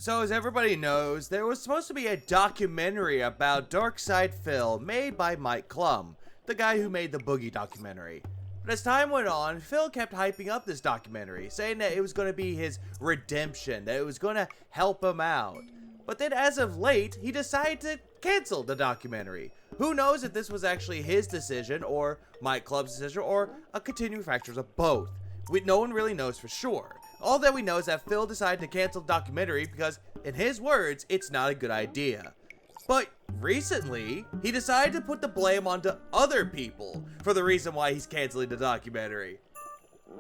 So as everybody knows, there was supposed to be a documentary about Dark Side Phil made by Mike Clum, the guy who made the Boogie documentary. But as time went on, Phil kept hyping up this documentary, saying that it was going to be his redemption, that it was going to help him out. But then as of late, he decided to cancel the documentary. Who knows if this was actually his decision, or Mike Clum's decision, or a continuing factors of both. No one really knows for sure. All that we know is that Phil decided to cancel the documentary because, in his words, it's not a good idea. But recently, he decided to put the blame onto other people for the reason why he's canceling the documentary.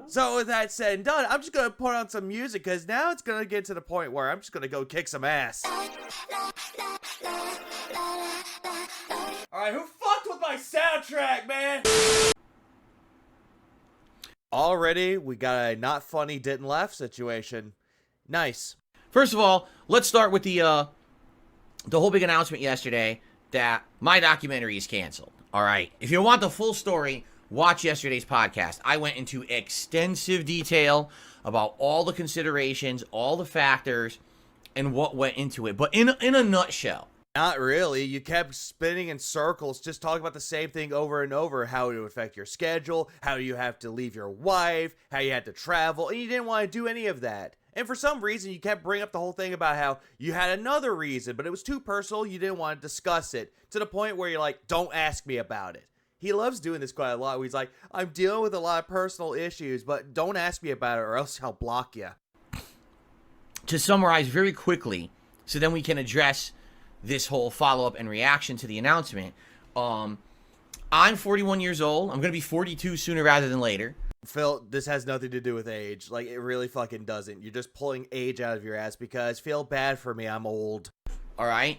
So with that said and done, I'm just going to put on some music because now it's going to get to the point where I'm just going to go kick some ass. Alright, who fucked with my soundtrack, man? Already, we got a not funny didn't laugh situation. Nice. First of all, let's start with the whole big announcement yesterday that my documentary is canceled. All right. If you want the full story, watch yesterday's podcast. I went into extensive detail about all the considerations, all the factors, and what went into it. But in a nutshell. Not really. You kept spinning in circles, just talking about the same thing over and over. How it would affect your schedule, how you have to leave your wife, how you had to travel, and you didn't want to do any of that. And for some reason, you kept bringing up the whole thing about how you had another reason, but it was too personal, you didn't want to discuss it, to the point where you're like, don't ask me about it. He loves doing this quite a lot, where he's like, I'm dealing with a lot of personal issues, but don't ask me about it or else I'll block you. To summarize very quickly, so then we can address this whole follow-up and reaction to the announcement. I'm 41 years old. I'm going to be 42 sooner rather than later. Phil, this has nothing to do with age. Like, it really fucking doesn't. You're just pulling age out of your ass because feel bad for me, I'm old. All right.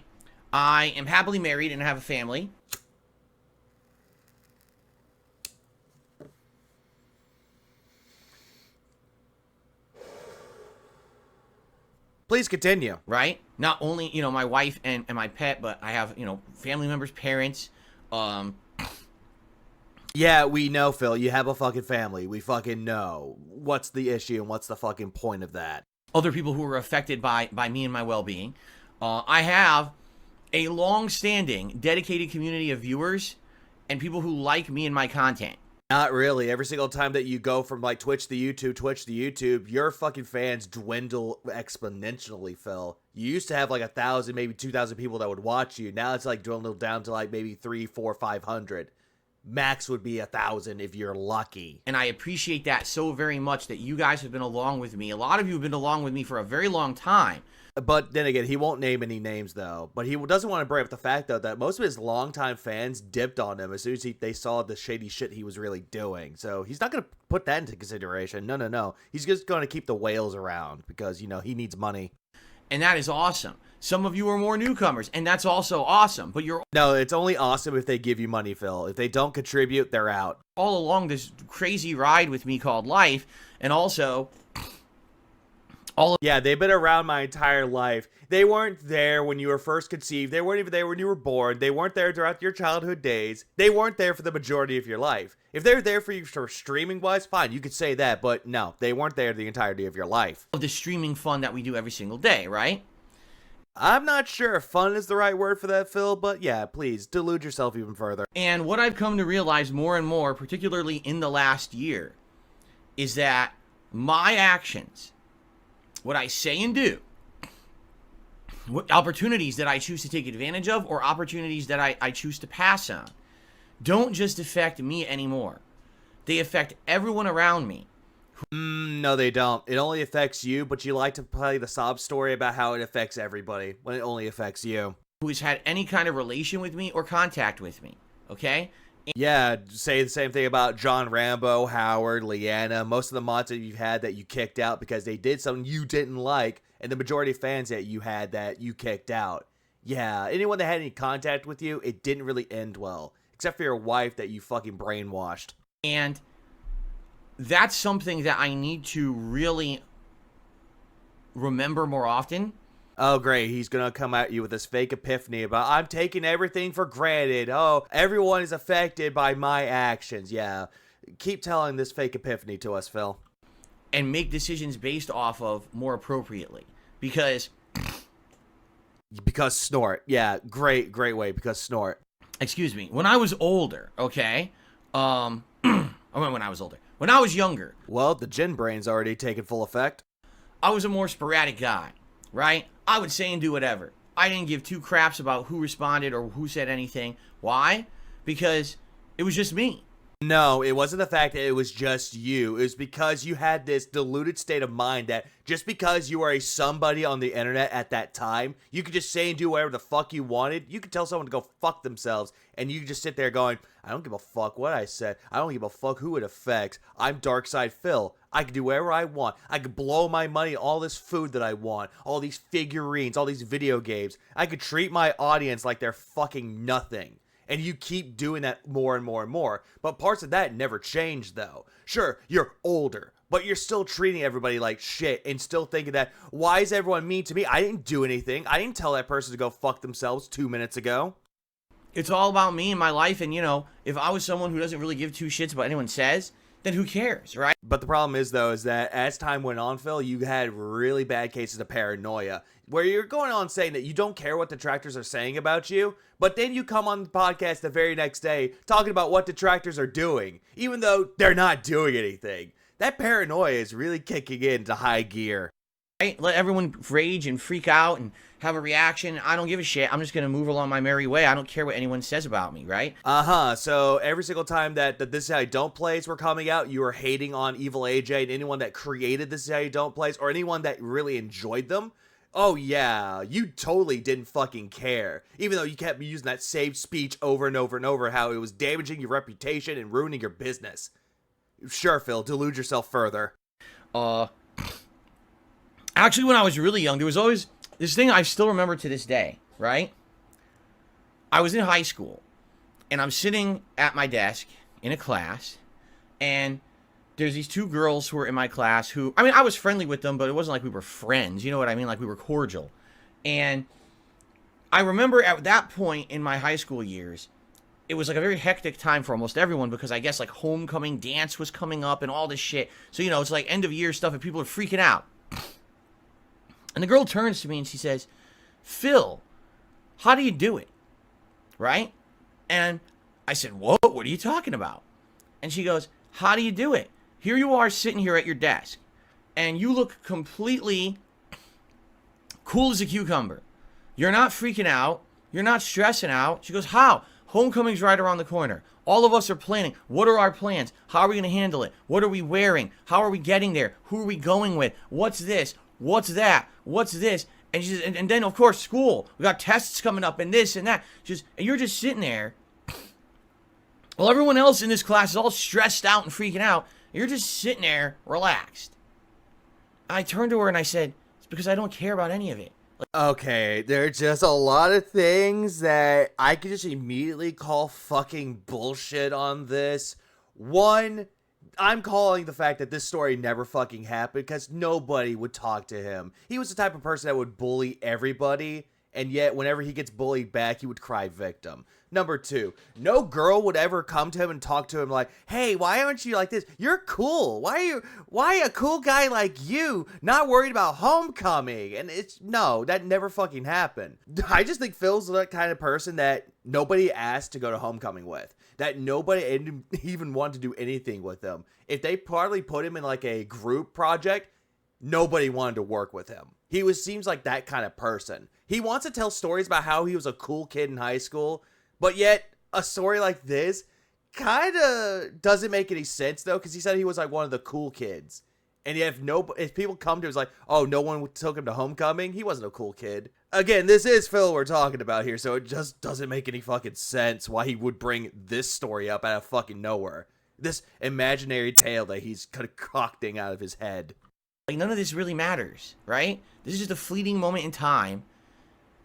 I am happily married and have a family. Please continue. Right? Not only, my wife and my pet, but I have, family members, parents. Yeah, we know, Phil. You have a fucking family. We fucking know. What's the issue and what's the fucking point of that? Other people who are affected by me and my well-being. I have a long-standing, dedicated community of viewers and people who like me and my content. Not really. Every single time that you go from, like, Twitch to YouTube, your fucking fans dwindle exponentially, Phil. You used to have, like, 1,000, maybe 2,000 people that would watch you. Now it's, like, dwindled down to, like, maybe 300, 400, 500. Max would be 1,000 if you're lucky. And I appreciate that so very much that you guys have been along with me. A lot of you have been along with me for a very long time. But then again, he won't name any names, though. But he doesn't want to bring up the fact, though, that most of his longtime fans dipped on him as soon as they saw the shady shit he was really doing. So he's not going to put that into consideration. No. He's just going to keep the whales around because, he needs money. And that is awesome. Some of you are more newcomers, and that's also awesome. But you're... No, it's only awesome if they give you money, Phil. If they don't contribute, they're out. All along this crazy ride with me called life, and also... Yeah, they've been around my entire life. They weren't there when you were first conceived. They weren't even there when you were born. They weren't there throughout your childhood days. They weren't there for the majority of your life. If they're there for you for streaming-wise, fine, you could say that. But no, they weren't there the entirety of your life. Of the streaming fun that we do every single day, right? I'm not sure if fun is the right word for that, Phil, but yeah, please, delude yourself even further. And what I've come to realize more and more, particularly in the last year, is that my actions... what I say and do, what opportunities that I choose to take advantage of or opportunities that I choose to pass on, don't just affect me anymore. They affect everyone around me. No, they don't. It only affects you, but you like to play the sob story about how it affects everybody when it only affects you. Who has had any kind of relation with me or contact with me, okay? Yeah, say the same thing about John Rambo, Howard, Leanna, most of the mods that you've had that you kicked out because they did something you didn't like, and the majority of fans that you had that you kicked out. Yeah, anyone that had any contact with you, it didn't really end well, except for your wife that you fucking brainwashed. And that's something that I need to really remember more often. Oh, great. He's going to come at you with this fake epiphany about, I'm taking everything for granted. Oh, everyone is affected by my actions. Yeah. Keep telling this fake epiphany to us, Phil. And make decisions based off of more appropriately. Because Because snort. Yeah, great way, because snort. Excuse me. When I was older, okay? I mean, when I was older. When I was younger, Well, the gin brain's already taken full effect. I was a more sporadic guy, right? I would say and do whatever. I didn't give two craps about who responded or who said anything. Why? Because it was just me. No, it wasn't the fact that it was just you. It was because you had this deluded state of mind that just because you were a somebody on the internet at that time, you could just say and do whatever the fuck you wanted. You could tell someone to go fuck themselves, and you could just sit there going, I don't give a fuck what I said. I don't give a fuck who it affects. I'm Darkside Phil. I can do whatever I want. I could blow my money on all this food that I want, all these figurines, all these video games. I could treat my audience like they're fucking nothing. And you keep doing that more and more and more. But parts of that never change, though. Sure, you're older, but you're still treating everybody like shit and still thinking that, why is everyone mean to me? I didn't do anything. I didn't tell that person to go fuck themselves 2 minutes ago. It's all about me and my life, and, you know, if I was someone who doesn't really give two shits about what anyone says, then who cares, right? But the problem is, though, is that as time went on, Phil, you had really bad cases of paranoia, where you're going on saying that you don't care what detractors are saying about you, but then you come on the podcast the very next day talking about what detractors are doing, even though they're not doing anything. That paranoia is really kicking into high gear. Right? Let everyone rage and freak out and have a reaction. I don't give a shit. I'm just going to move along my merry way. I don't care what anyone says about me, right? So every single time that This Is How You Don't plays were coming out, you were hating on Evil AJ and anyone that created This Is How You Don't plays, or anyone that really enjoyed them. Oh yeah, you totally didn't fucking care. Even though you kept using that same speech over and over and over, how it was damaging your reputation and ruining your business. Sure, Phil, delude yourself further. Actually, when I was really young, there was always this thing I still remember to this day, right? I was in high school, and I'm sitting at my desk in a class, and there's these two girls who were in my class who, I mean, I was friendly with them, but it wasn't like we were friends, you know what I mean? Like, we were cordial. And I remember at that point in my high school years, it was like a very hectic time for almost everyone, because I guess like homecoming dance was coming up and all this shit. So, you know, it's like end of year stuff and people are freaking out. And the girl turns to me and she says, Phil, how do you do it? Right? And I said, what are you talking about? And she goes, how do you do it? Here you are sitting here at your desk, and you look completely cool as a cucumber. You're not freaking out. You're not stressing out. She goes, how? Homecoming's right around the corner. All of us are planning. What are our plans? How are we going to handle it? What are we wearing? How are we getting there? Who are we going with? What's this? What's that? What's this? And she says, and then, of course, school. We got tests coming up and this and that. And you're just sitting there. Well, everyone else in this class is all stressed out and freaking out. You're just sitting there, relaxed. I turned to her and I said, it's because I don't care about any of it. Okay, there are just a lot of things that I could just immediately call fucking bullshit on this. One, I'm calling the fact that this story never fucking happened because nobody would talk to him. He was the type of person that would bully everybody, and yet whenever he gets bullied back, he would cry victim. Number two, no girl would ever come to him and talk to him like, hey, why aren't you like this? You're cool. Why a cool guy like you not worried about homecoming? And no, that never fucking happened. I just think Phil's the kind of person that nobody asked to go to homecoming with. That nobody even wanted to do anything with him. If they partly put him in like a group project, nobody wanted to work with him. Seems like that kind of person. He wants to tell stories about how he was a cool kid in high school, but yet a story like this kind of doesn't make any sense though, because he said he was like one of the cool kids. And yet if people come to him, it's like, oh, no one took him to homecoming, he wasn't a cool kid. Again, this is Phil we're talking about here, so it just doesn't make any fucking sense why he would bring this story up out of fucking nowhere. This imaginary tale that he's concocting out of his head. Like, none of this really matters, right? This is just a fleeting moment in time.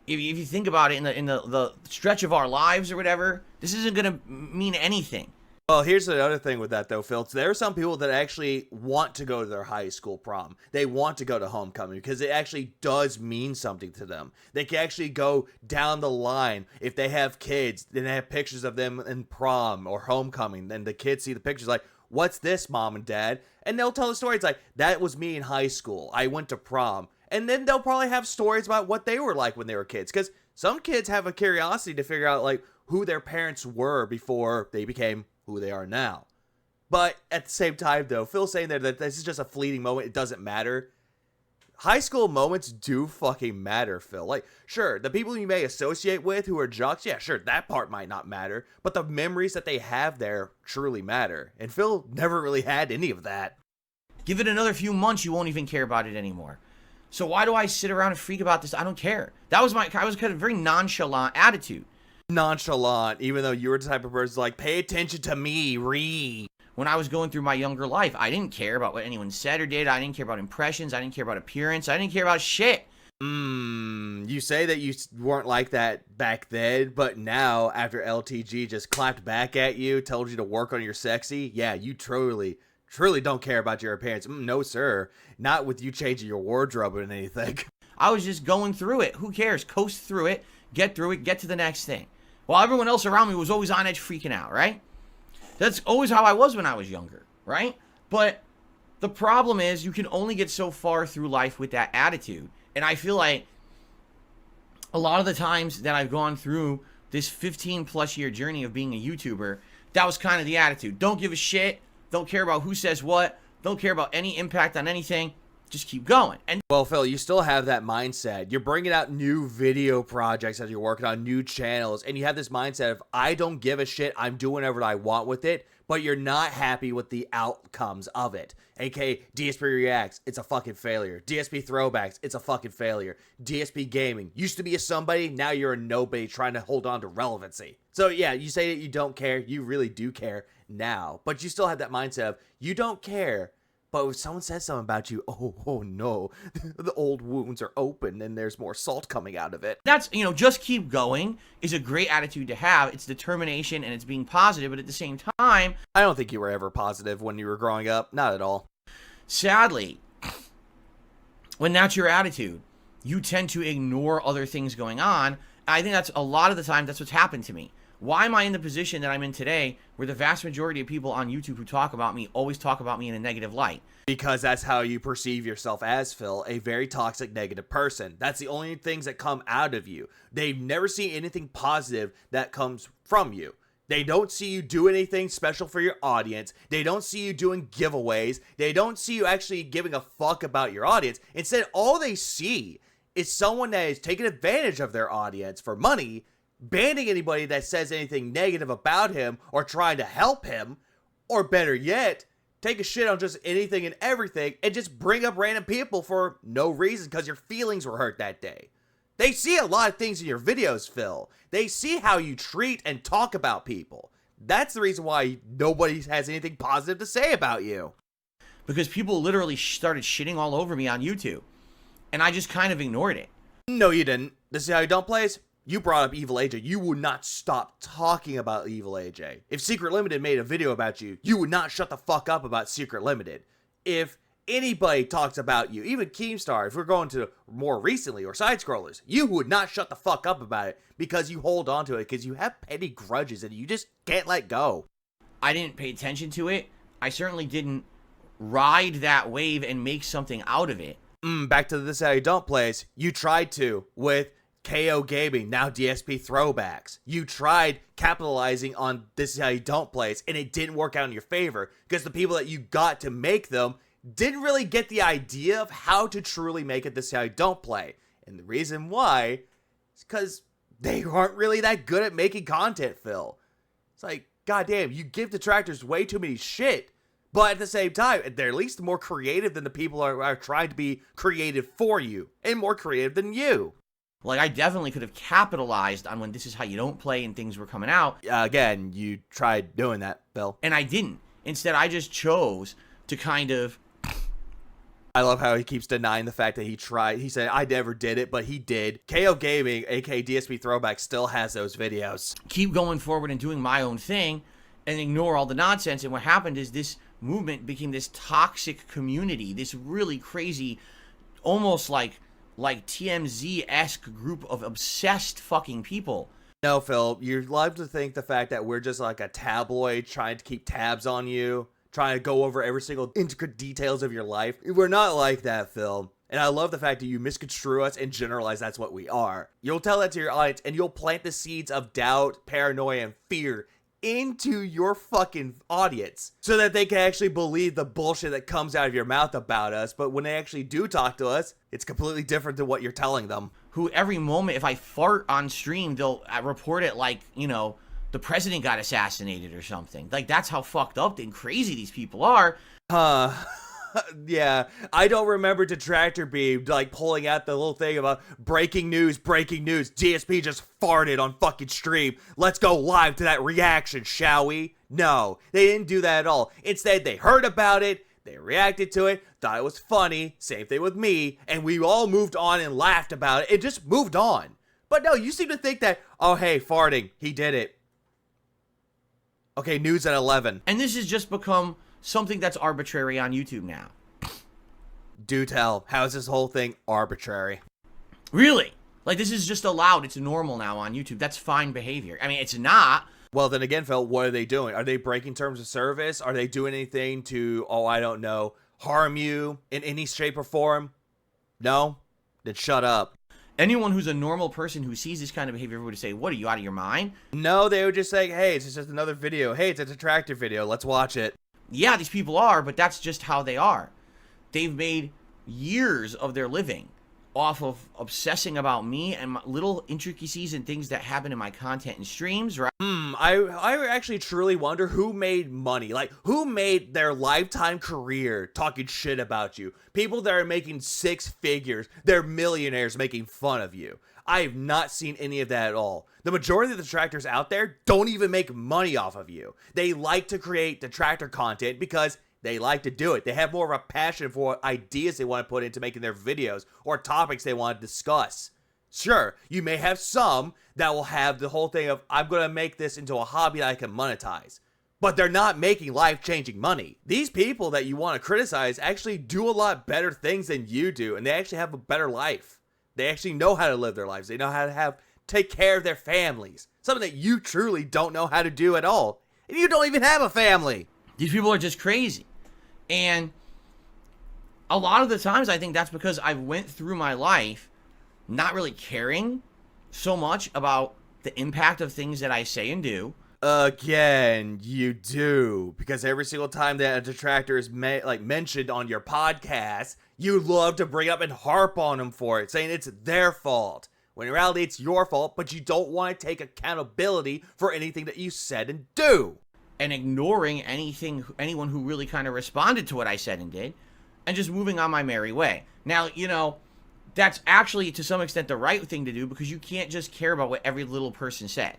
If you think about it in the stretch of our lives or whatever, this isn't going to mean anything. Well, here's another thing with that, though, Phil. There are some people that actually want to go to their high school prom. They want to go to homecoming because it actually does mean something to them. They can actually go down the line. If they have kids, then they have pictures of them in prom or homecoming. Then the kids see the pictures like, what's this, mom and dad? And they'll tell the story. It's like, that was me in high school. I went to prom. And then they'll probably have stories about what they were like when they were kids. Because some kids have a curiosity to figure out, like, who their parents were before they became who they are now. But at the same time, though, Phil's saying that this is just a fleeting moment. It doesn't matter. High school moments do fucking matter, Phil. Like, sure, the people you may associate with who are jocks, yeah, sure, that part might not matter. But the memories that they have there truly matter. And Phil never really had any of that. Give it another few months, you won't even care about it anymore. So why do I sit around and freak about this? I don't care. I was kind of a very nonchalant attitude. Nonchalant, even though you were the type of person like, pay attention to me, When I was going through my younger life, I didn't care about what anyone said or did. I didn't care about impressions. I didn't care about appearance. I didn't care about shit. You say that you weren't like that back then, but now, after LTG just clapped back at you, told you to work on your sexy, yeah, you truly don't care about your appearance. No, sir. Not with you changing your wardrobe and anything. I was just going through it. Who cares? Coast through it, get to the next thing. While everyone else around me was always on edge freaking out, right? That's always how I was when I was younger, right? But the problem is you can only get so far through life with that attitude. And I feel like a lot of the times that I've gone through this 15 plus year journey of being a YouTuber, that was kind of the attitude. Don't give a shit. Don't care about who says what. Don't care about any impact on anything. Just keep going. And well, Phil, you still have that mindset. You're bringing out new video projects as you're working on new channels, and you have this mindset of, I don't give a shit, I'm doing whatever I want with it, but you're not happy with the outcomes of it. AKA, DSP Reacts, it's a fucking failure. DSP Throwbacks, it's a fucking failure. DSP Gaming, used to be a somebody, now you're a nobody trying to hold on to relevancy. So yeah, you say that you don't care, you really do care now, but you still have that mindset of, you don't care, but if someone says something about you, oh no, the old wounds are open and there's more salt coming out of it. That's, just keep going is a great attitude to have. It's determination and it's being positive, but at the same time, I don't think you were ever positive when you were growing up. Not at all. Sadly, when that's your attitude, you tend to ignore other things going on. I think that's a lot of the time, that's what's happened to me. Why am I in the position that I'm in today where the vast majority of people on YouTube who talk about me always talk about me in a negative light? Because that's how you perceive yourself as, Phil, a very toxic, negative person. That's the only things that come out of you. They've never seen anything positive that comes from you. They don't see you do anything special for your audience. They don't see you doing giveaways. They don't see you actually giving a fuck about your audience. Instead, all they see is someone that is taking advantage of their audience for money, banning anybody that says anything negative about him or trying to help him, or better yet, take a shit on just anything and everything and just bring up random people for no reason because your feelings were hurt that day. They see a lot of things in your videos, Phil. They see how you treat and talk about people. That's the reason why nobody has anything positive to say about you. Because people literally started shitting all over me on YouTube. And I just kind of ignored it. No, you didn't. This is how you don't plays. You brought up Evil AJ. You would not stop talking about Evil AJ. If Secret Limited made a video about you, you would not shut the fuck up about Secret Limited. If anybody talks about you, even Keemstar, if we're going to more recently, or Side Scrollers, you would not shut the fuck up about it because you hold on to it because you have petty grudges and you just can't let go. I didn't pay attention to it. I certainly didn't ride that wave and make something out of it. Back to This Is How You Don't Plays. You tried to with KO Gaming, now DSP Throwbacks. You tried capitalizing on This Is How You Don't Plays, and it didn't work out in your favor because the people that you got to make them didn't really get the idea of how to truly make it This Is How You Don't Play. And the reason why is because they aren't really that good at making content, Phil. It's like, goddamn, you give detractors way too many shit, but at the same time, they're at least more creative than the people who are trying to be creative for you, and more creative than you. Like, I definitely could have capitalized on when This Is How You Don't Play and things were coming out. Again, you tried doing that, Bill. And I didn't. Instead, I just chose to kind of... I love how he keeps denying the fact that he tried. He said, I never did it, but he did. KO Gaming, aka DSP Throwback, still has those videos. Keep going forward and doing my own thing and ignore all the nonsense. And what happened is this movement became this toxic community, this really crazy, almost like TMZ-esque group of obsessed fucking people. No, Phil, you love to think the fact that we're just like a tabloid trying to keep tabs on you, trying to go over every single intricate details of your life. We're not like that, Phil. And I love the fact that you misconstrue us and generalize that's what we are. You'll tell that to your audience, and you'll plant the seeds of doubt, paranoia, and fear into your fucking audience so that they can actually believe the bullshit that comes out of your mouth about us. But when they actually do talk to us, it's completely different than what you're telling them. Who every moment, if I fart on stream, they'll report it like, you know, the president got assassinated or something. Like, that's how fucked up and crazy these people are. Yeah, I don't remember Detractor Beam, like, pulling out the little thing about breaking news, DSP just farted on fucking stream. Let's go live to that reaction, shall we? No, they didn't do that at all. Instead, they heard about it, they reacted to it, thought it was funny, same thing with me, and we all moved on and laughed about it, and just moved on. But no, you seem to think that, oh, hey, farting, he did it. Okay, news at 11. And this has just become something that's arbitrary on YouTube now. Do tell. How is this whole thing arbitrary? Really? Like, this is just allowed. It's normal now on YouTube. That's fine behavior. I mean, it's not. Well, then again, Phil, what are they doing? Are they breaking terms of service? Are they doing anything to, oh, I don't know, harm you in any shape or form? No? Then shut up. Anyone who's a normal person who sees this kind of behavior would say, what, are you out of your mind? No, they would just say, hey, it's just another video. Hey, it's a detractor video. Let's watch it. Yeah, these people are, but that's just how they are. They've made years of their living off of obsessing about me and my little intricacies and things that happen in my content and streams, right? I actually truly wonder who made money. Like, who made their lifetime career talking shit about you? People that are making six figures, they're millionaires making fun of you. I have not seen any of that at all. The majority of the detractors out there don't even make money off of you. They like to create detractor content because they like to do it. They have more of a passion for what ideas they want to put into making their videos or topics they want to discuss. Sure, you may have some that will have the whole thing of, I'm going to make this into a hobby that I can monetize. But they're not making life-changing money. These people that you want to criticize actually do a lot better things than you do, and they actually have a better life. They actually know how to live their lives. They know how to take care of their families. Something that you truly don't know how to do at all. And you don't even have a family. These people are just crazy. And a lot of the times I think that's because I went through my life not really caring so much about the impact of things that I say and do. Again, you do. Because every single time that a detractor is mentioned on your podcast, you love to bring up and harp on them for it, saying it's their fault. When in reality, it's your fault, but you don't want to take accountability for anything that you said and do. And ignoring anyone who really kind of responded to what I said and did, and just moving on my merry way. Now, you know, that's actually to some extent the right thing to do, because you can't just care about what every little person says,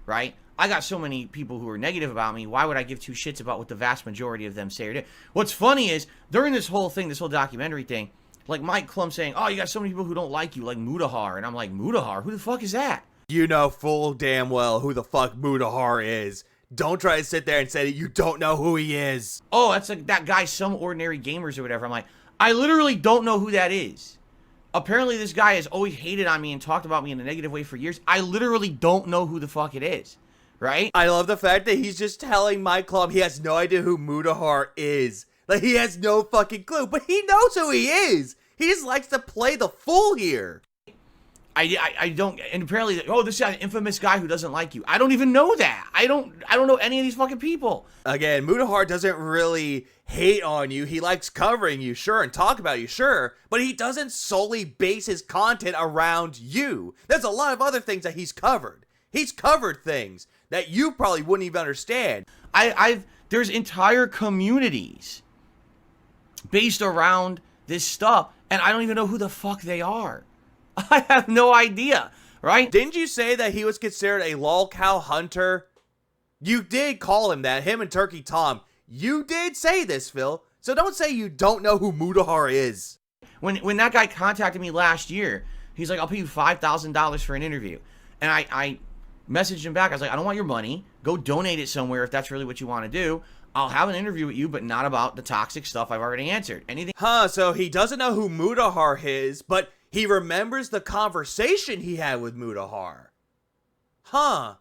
right? I got so many people who are negative about me. Why would I give two shits about what the vast majority of them say or do? What's funny is, during this whole thing, this whole documentary thing, like Mike Clum saying, oh, you got so many people who don't like you, like Mudahar. And I'm like, Mudahar? Who the fuck is that? You know full damn well who the fuck Mudahar is. Don't try to sit there and say that you don't know who he is. Oh, that's like that guy, Some Ordinary Gamers or whatever. I'm like, I literally don't know who that is. Apparently this guy has always hated on me and talked about me in a negative way for years. I literally don't know who the fuck it is, right? I love the fact that he's just telling Mike Clum he has no idea who Mudahar is. Like, he has no fucking clue, but he knows who he is. He just likes to play the fool here. I don't, and apparently, oh, this is an infamous guy who doesn't like you. I don't even know that. I don't know any of these fucking people. Again, Mudahar doesn't really hate on you. He likes covering you, sure, and talk about you, sure, but he doesn't solely base his content around you. There's a lot of other things that he's covered. He's covered things that you probably wouldn't even understand. There's entire communities based around this stuff, and I don't even know who the fuck they are. I have no idea, right? Didn't you say that he was considered a lolcow hunter? You did call him that, him and Turkey Tom. You did say this, Phil. So don't say you don't know who Mudahar is. When that guy contacted me last year, he's like, I'll pay you $5,000 for an interview. And I messaged him back. I was like, I don't want your money. Go donate it somewhere if that's really what you want to do. I'll have an interview with you, but not about the toxic stuff I've already answered. Anything. So he doesn't know who Mudahar is, but he remembers the conversation he had with Mudahar. I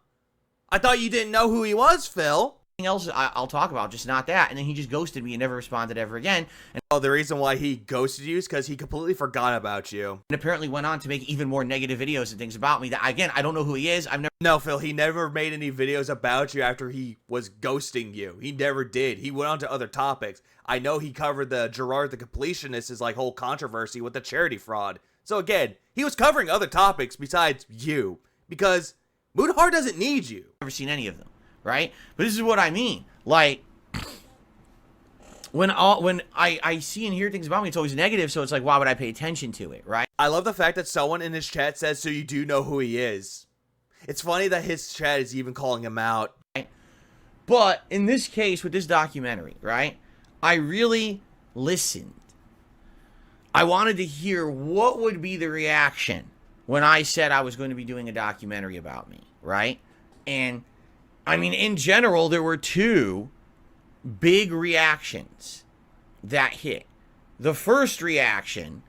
thought you didn't know who he was, Phil. else I'll talk about, just not that. And then he just ghosted me and never responded ever again. And the reason why he ghosted you is because he completely forgot about you. apparently went on to make even more negative videos and things about me that, again, I don't know who he is. No, Phil, he never made any videos about you after he was ghosting you. He never did. He went on to other topics. I know he covered the Gerard the Completionist's like whole controversy with the charity fraud. So again, he was covering other topics besides you because Moodhar doesn't need you. Never seen any of them, right? But this is what I mean. Like, when I see and hear things about me, it's always negative, so it's like, why would I pay attention to it, right? I love the fact that someone in his chat says, so you do know who he is. It's funny that his chat is even calling him out. Right? But in this case, with this documentary, right, I really listened. I wanted to hear what would be the reaction when I said I was going to be doing a documentary about me, right? And, I mean, in general, there were two big reactions that hit. The first reaction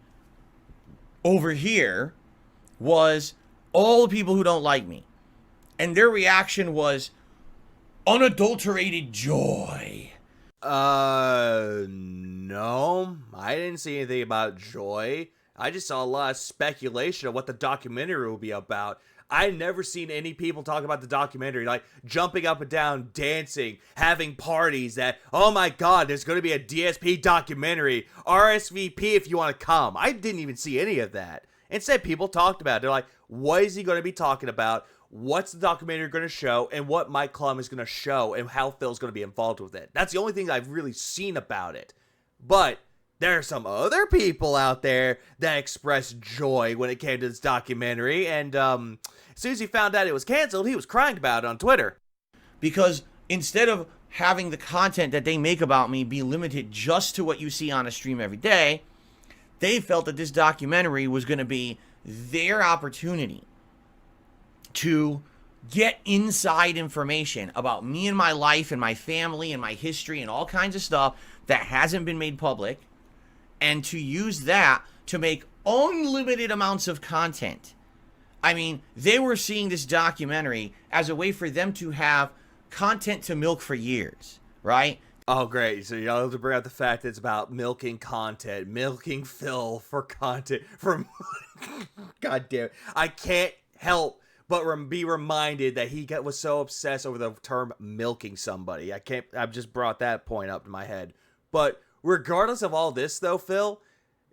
over here was all the people who don't like me. And their reaction was unadulterated joy. No. I didn't see anything about joy. I just saw a lot of speculation of what the documentary will be about. I've never seen any people talk about the documentary, like jumping up and down, dancing, having parties that, oh my god, there's going to be a DSP documentary, RSVP if you want to come. I didn't even see any of that. Instead, people talked about it. They're like, what is he going to be talking about? What's the documentary going to show? And what Mike Clum is going to show? And how Phil's going to be involved with it. That's the only thing I've really seen about it. But there are some other people out there that expressed joy when it came to this documentary. And as soon as he found out it was canceled, he was crying about it on Twitter. Because instead of having the content that they make about me be limited just to what you see on a stream every day, they felt that this documentary was going to be their opportunity to get inside information about me and my life and my family and my history and all kinds of stuff that hasn't been made public, and to use that to make unlimited amounts of content. I mean, they were seeing this documentary as a way for them to have content to milk for years, right? Oh, great. So y'all have to bring out the fact that it's about milking content, milking Phil for content. God damn it. I can't help but be reminded that he was so obsessed over the term milking somebody. I've just brought that point up in my head. But regardless of all this, though, Phil,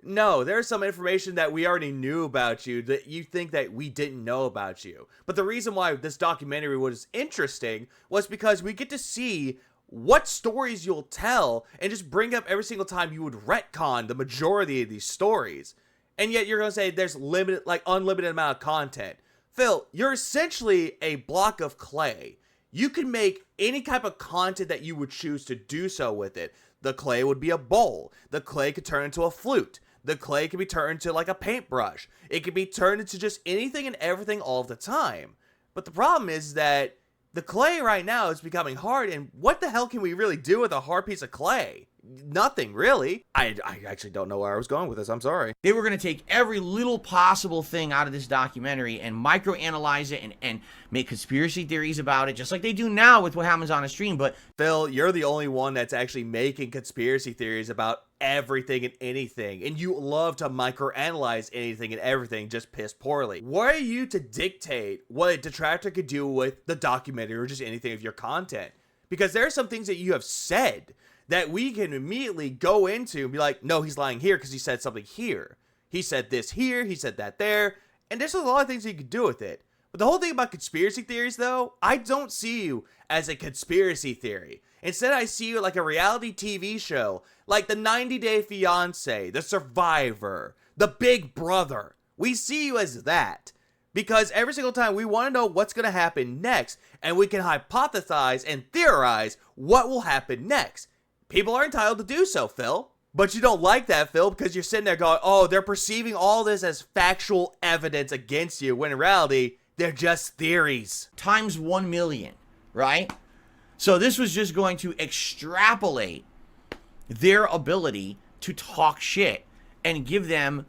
no, there's some information that we already knew about you that you think that we didn't know about you. But the reason why this documentary was interesting was because we get to see what stories you'll tell and just bring up every single time you would retcon the majority of these stories. And yet you're going to say there's unlimited amount of content. Phil, you're essentially a block of clay. You can make any type of content that you would choose to do so with it. The clay would be a bowl. The clay could turn into a flute. The clay could be turned into like a paintbrush. It could be turned into just anything and everything all the time. But the problem is that the clay right now is becoming hard, and what the hell can we really do with a hard piece of clay? Nothing, really. I actually don't know where I was going with this. I'm sorry. They were going to take every little possible thing out of this documentary and microanalyze it and make conspiracy theories about it, just like they do now with what happens on a stream. But Phil, you're the only one that's actually making conspiracy theories about everything and anything, and you love to microanalyze anything and everything just piss poorly. What are you to dictate what a detractor could do with the documentary or just anything of your content? Because there are some things that you have said that we can immediately go into and be like, no, he's lying here because he said something here. He said this here, he said that there, and there's a lot of things you could do with it. But the whole thing about conspiracy theories, though, I don't see you as a conspiracy theory. Instead, I see you like a reality TV show, like the 90 Day Fiance, The Survivor, The Big Brother. We see you as that. Because every single time we want to know what's going to happen next, and we can hypothesize and theorize what will happen next. People are entitled to do so, Phil. But you don't like that, Phil, because you're sitting there going, oh, they're perceiving all this as factual evidence against you, when in reality, they're just theories. Times 1 million, right? So this was just going to extrapolate their ability to talk shit and give them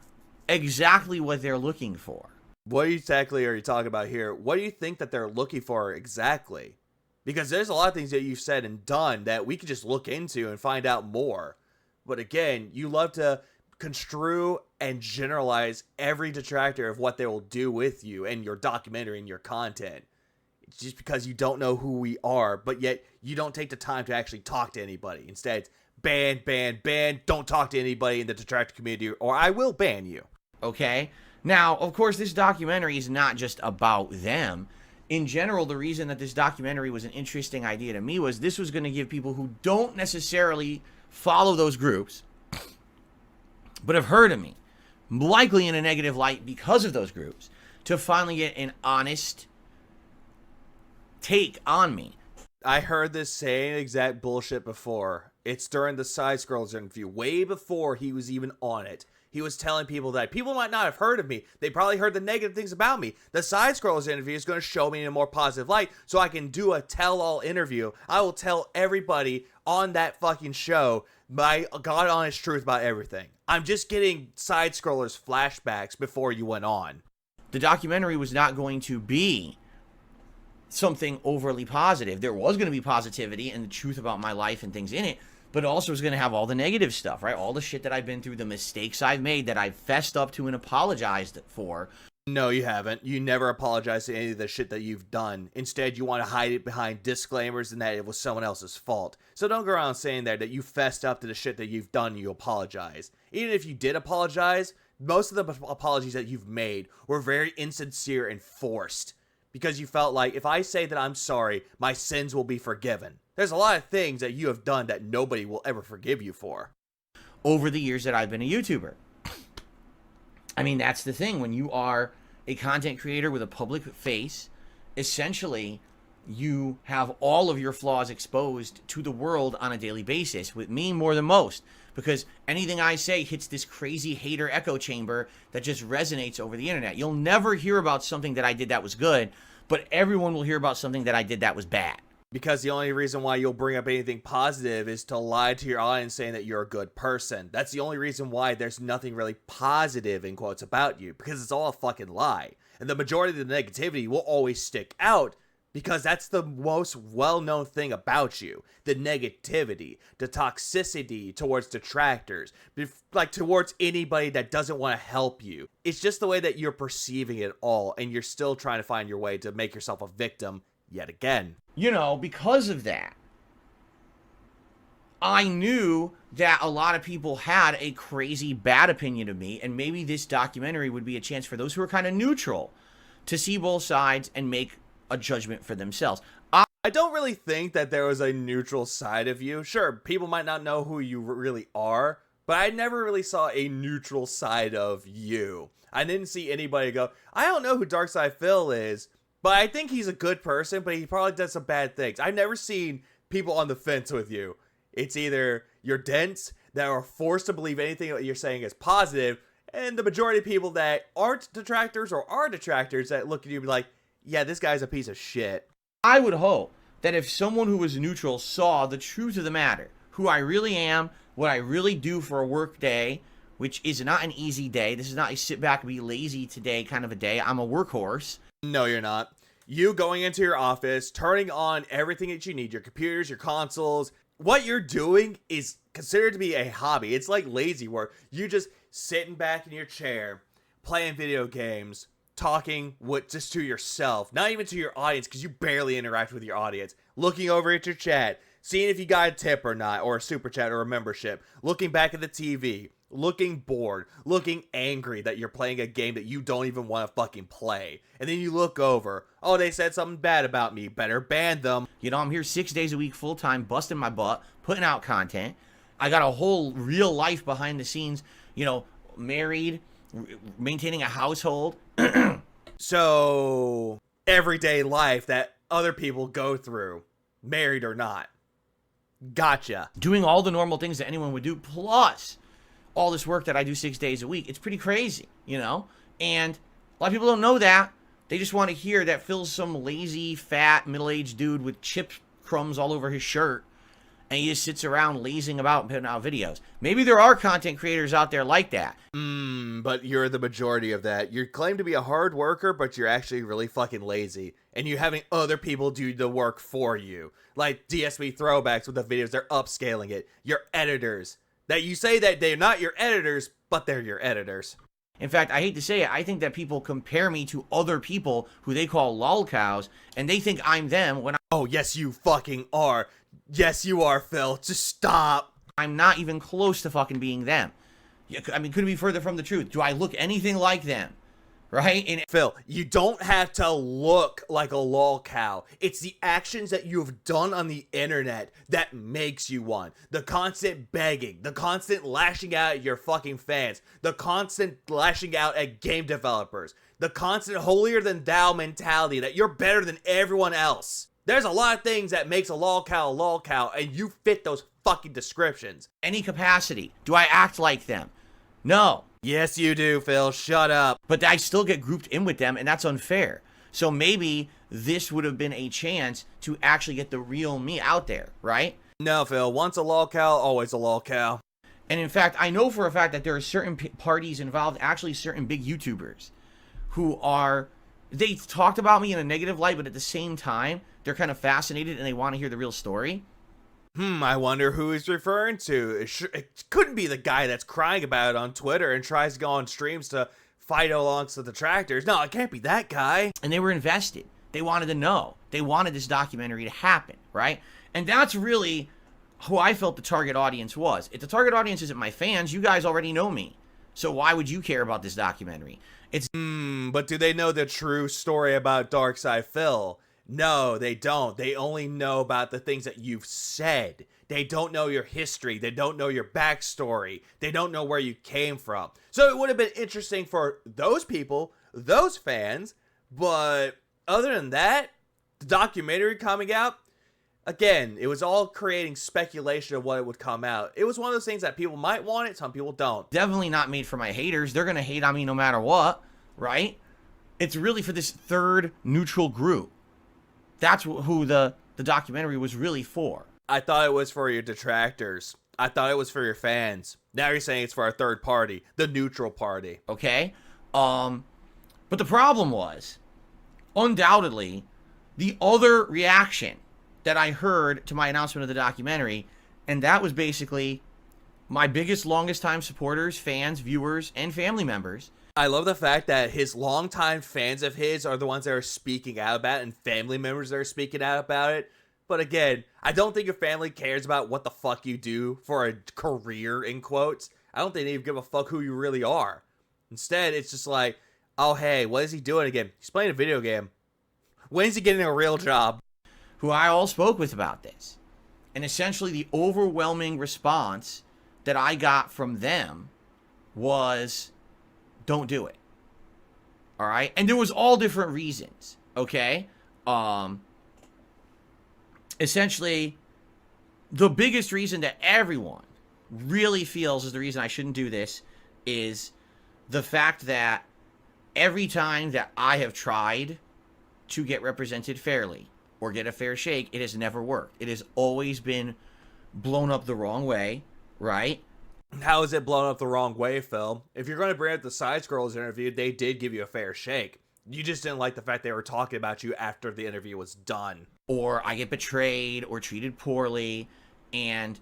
exactly what they're looking for. What exactly are you talking about here? What do you think that they're looking for exactly? Because there's a lot of things that you've said and done that we could just look into and find out more. But again, you love to construe and generalize every detractor of what they will do with you and your documentary and your content. It's just because you don't know who we are, but yet you don't take the time to actually talk to anybody. Instead, it's ban, ban, ban, don't talk to anybody in the detractor community or I will ban you. Okay? Now, of course, this documentary is not just about them. In general, the reason that this documentary was an interesting idea to me was this was going to give people who don't necessarily follow those groups, but have heard of me, likely in a negative light because of those groups, to finally get an honest take on me. I heard this same exact bullshit before. It's during the Side Scrollers interview, way before he was even on it. He was telling people that people might not have heard of me. They probably heard the negative things about me. The Side Scrollers interview is going to show me in a more positive light so I can do a tell-all interview. I will tell everybody on that fucking show my God honest truth about everything. I'm just getting Side Scrollers flashbacks before you went on. The documentary was not going to be something overly positive. There was going to be positivity and the truth about my life and things in it, but it also was going to have all the negative stuff, right? All the shit that I've been through, the mistakes I've made that I've fessed up to and apologized for. No, you haven't. You never apologize to any of the shit that you've done. Instead, you want to hide it behind disclaimers and that it was someone else's fault. So don't go around saying that you fessed up to the shit that you've done and you apologize. Even if you did apologize, most of the apologies that you've made were very insincere and forced. Because you felt like, if I say that I'm sorry, my sins will be forgiven. There's a lot of things that you have done that nobody will ever forgive you for. Over the years that I've been a YouTuber. I mean, that's the thing. When you are a content creator with a public face, essentially, you have all of your flaws exposed to the world on a daily basis. With me, more than most. Because anything I say hits this crazy hater echo chamber that just resonates over the internet. You'll never hear about something that I did that was good, but everyone will hear about something that I did that was bad. Because the only reason why you'll bring up anything positive is to lie to your audience saying that you're a good person. That's the only reason why there's nothing really positive, in quotes, about you. Because it's all a fucking lie. And the majority of the negativity will always stick out because that's the most well-known thing about you. The negativity, the toxicity towards detractors, like towards anybody that doesn't want to help you. It's just the way that you're perceiving it all, and you're still trying to find your way to make yourself a victim yet again. You know, because of that, I knew that a lot of people had a crazy bad opinion of me, and maybe this documentary would be a chance for those who are kind of neutral to see both sides and make a judgment for themselves. I don't really think that there was a neutral side of you. Sure, people might not know who you really are, but I never really saw a neutral side of you. I didn't see anybody go, I don't know who Darkside Phil is, but I think he's a good person, but he probably does some bad things. I've never seen people on the fence with you. It's either you're dense, that are forced to believe anything that you're saying is positive, and the majority of people that aren't detractors or are detractors that look at you and be like, yeah, this guy's a piece of shit. I would hope that if someone who was neutral saw the truth of the matter, who I really am, what I really do for a work day, which is not an easy day. This is not a sit back and be lazy today kind of a day. I'm a workhorse. No, you're not. You going into your office, turning on everything that you need, your computers, your consoles. What you're doing is considered to be a hobby. It's like lazy work. You just sitting back in your chair, playing video games, talking just to yourself, not even to your audience, because you barely interact with your audience. Looking over at your chat, seeing if you got a tip or not, or a super chat or a membership. Looking back at the TV, looking bored, looking angry that you're playing a game that you don't even want to fucking play. And then you look over, oh, they said something bad about me, better ban them. You know, I'm here 6 days a week full time, busting my butt, putting out content. I got a whole real life behind the scenes, you know, married, maintaining a household. So, everyday life that other people go through, married or not. Gotcha. Doing all the normal things that anyone would do, plus all this work that I do 6 days a week. It's pretty crazy, you know? And a lot of people don't know that. They just want to hear that Phil's some lazy, fat, middle-aged dude with chip crumbs all over his shirt. and he just sits around lazing about and putting out videos. Maybe there are content creators out there like that. But you're the majority of that. You claim to be a hard worker, but you're actually really fucking lazy. And you're having other people do the work for you. Like DSP throwbacks with the videos, they're upscaling it. Your editors. That you say that they're not your editors, but they're your editors. In fact, I hate to say it, I think that people compare me to other people who they call lolcows, and they think I'm them when Oh, yes, you fucking are. Yes, you are, Phil. Just stop. I'm not even close to fucking being them. I mean, couldn't be further from the truth. Do I look anything like them? Right? And Phil, you don't have to look like a lolcow. It's the actions that you've done on the internet that makes you one. The constant begging, the constant lashing out at your fucking fans, the constant lashing out at game developers, the constant holier than thou mentality that you're better than everyone else. There's a lot of things that makes a lolcow, and you fit those fucking descriptions. any capacity, do I act like them? No. Yes, you do, Phil. Shut up. But I still get grouped in with them, and that's unfair. So maybe this would have been a chance to actually get the real me out there, right? No, Phil. Once a lolcow, always a lolcow. And in fact, I know for a fact that there are certain parties involved, actually certain big YouTubers, who are, they talked about me in a negative light, but at the same time, they're kind of fascinated and they want to hear the real story. I wonder who he's referring to. It couldn't be the guy that's crying about it on Twitter and tries to go on streams to fight amongst the detractors. No, it can't be that guy. And they were invested. They wanted to know. They wanted this documentary to happen, right? And that's really who I felt the target audience was. If the target audience isn't my fans, you guys already know me. So why would you care about this documentary? It's But do they know the true story about Darkside Phil? No, they don't. They only know about the things that you've said. They don't know your history. They don't know your backstory. They don't know where you came from. So it would have been interesting for those people, those fans. But other than that, the documentary coming out, again, it was all creating speculation of what it would come out. It was one of those things that people might want it, some people don't. definitely not made for my haters. They're going to hate on me no matter what, right? It's really for this third neutral group. That's who the documentary was really for. I thought it was for your detractors. I thought it was for your fans. Now you're saying it's for a third party, the neutral party. Okay? But the problem was, undoubtedly, the other reaction that I heard to my announcement of the documentary, and that was basically my biggest, longest time supporters, fans, viewers, and family members. I love the fact that his longtime fans of his are the ones that are speaking out about it and family members that are speaking out about it. But again, I don't think your family cares about what the fuck you do for a career, in quotes. I don't think they even give a fuck who you really are. Instead, it's just like, oh, hey, what is he doing again? He's playing a video game. When is he getting a real job? Who I all spoke with about this. And essentially the overwhelming response that I got from them was, don't do it. All right? And there was all different reasons, okay? Essentially, the biggest reason that everyone really feels is the reason I shouldn't do this is the fact that every time that I have tried to get represented fairly or get a fair shake, it has never worked. It has always been blown up the wrong way, right? How is it blown up the wrong way, Phil? If you're going to bring up the Side Scrolls interview, they did give you a fair shake. You just didn't like the fact they were talking about you after the interview was done. Or I get betrayed or treated poorly. And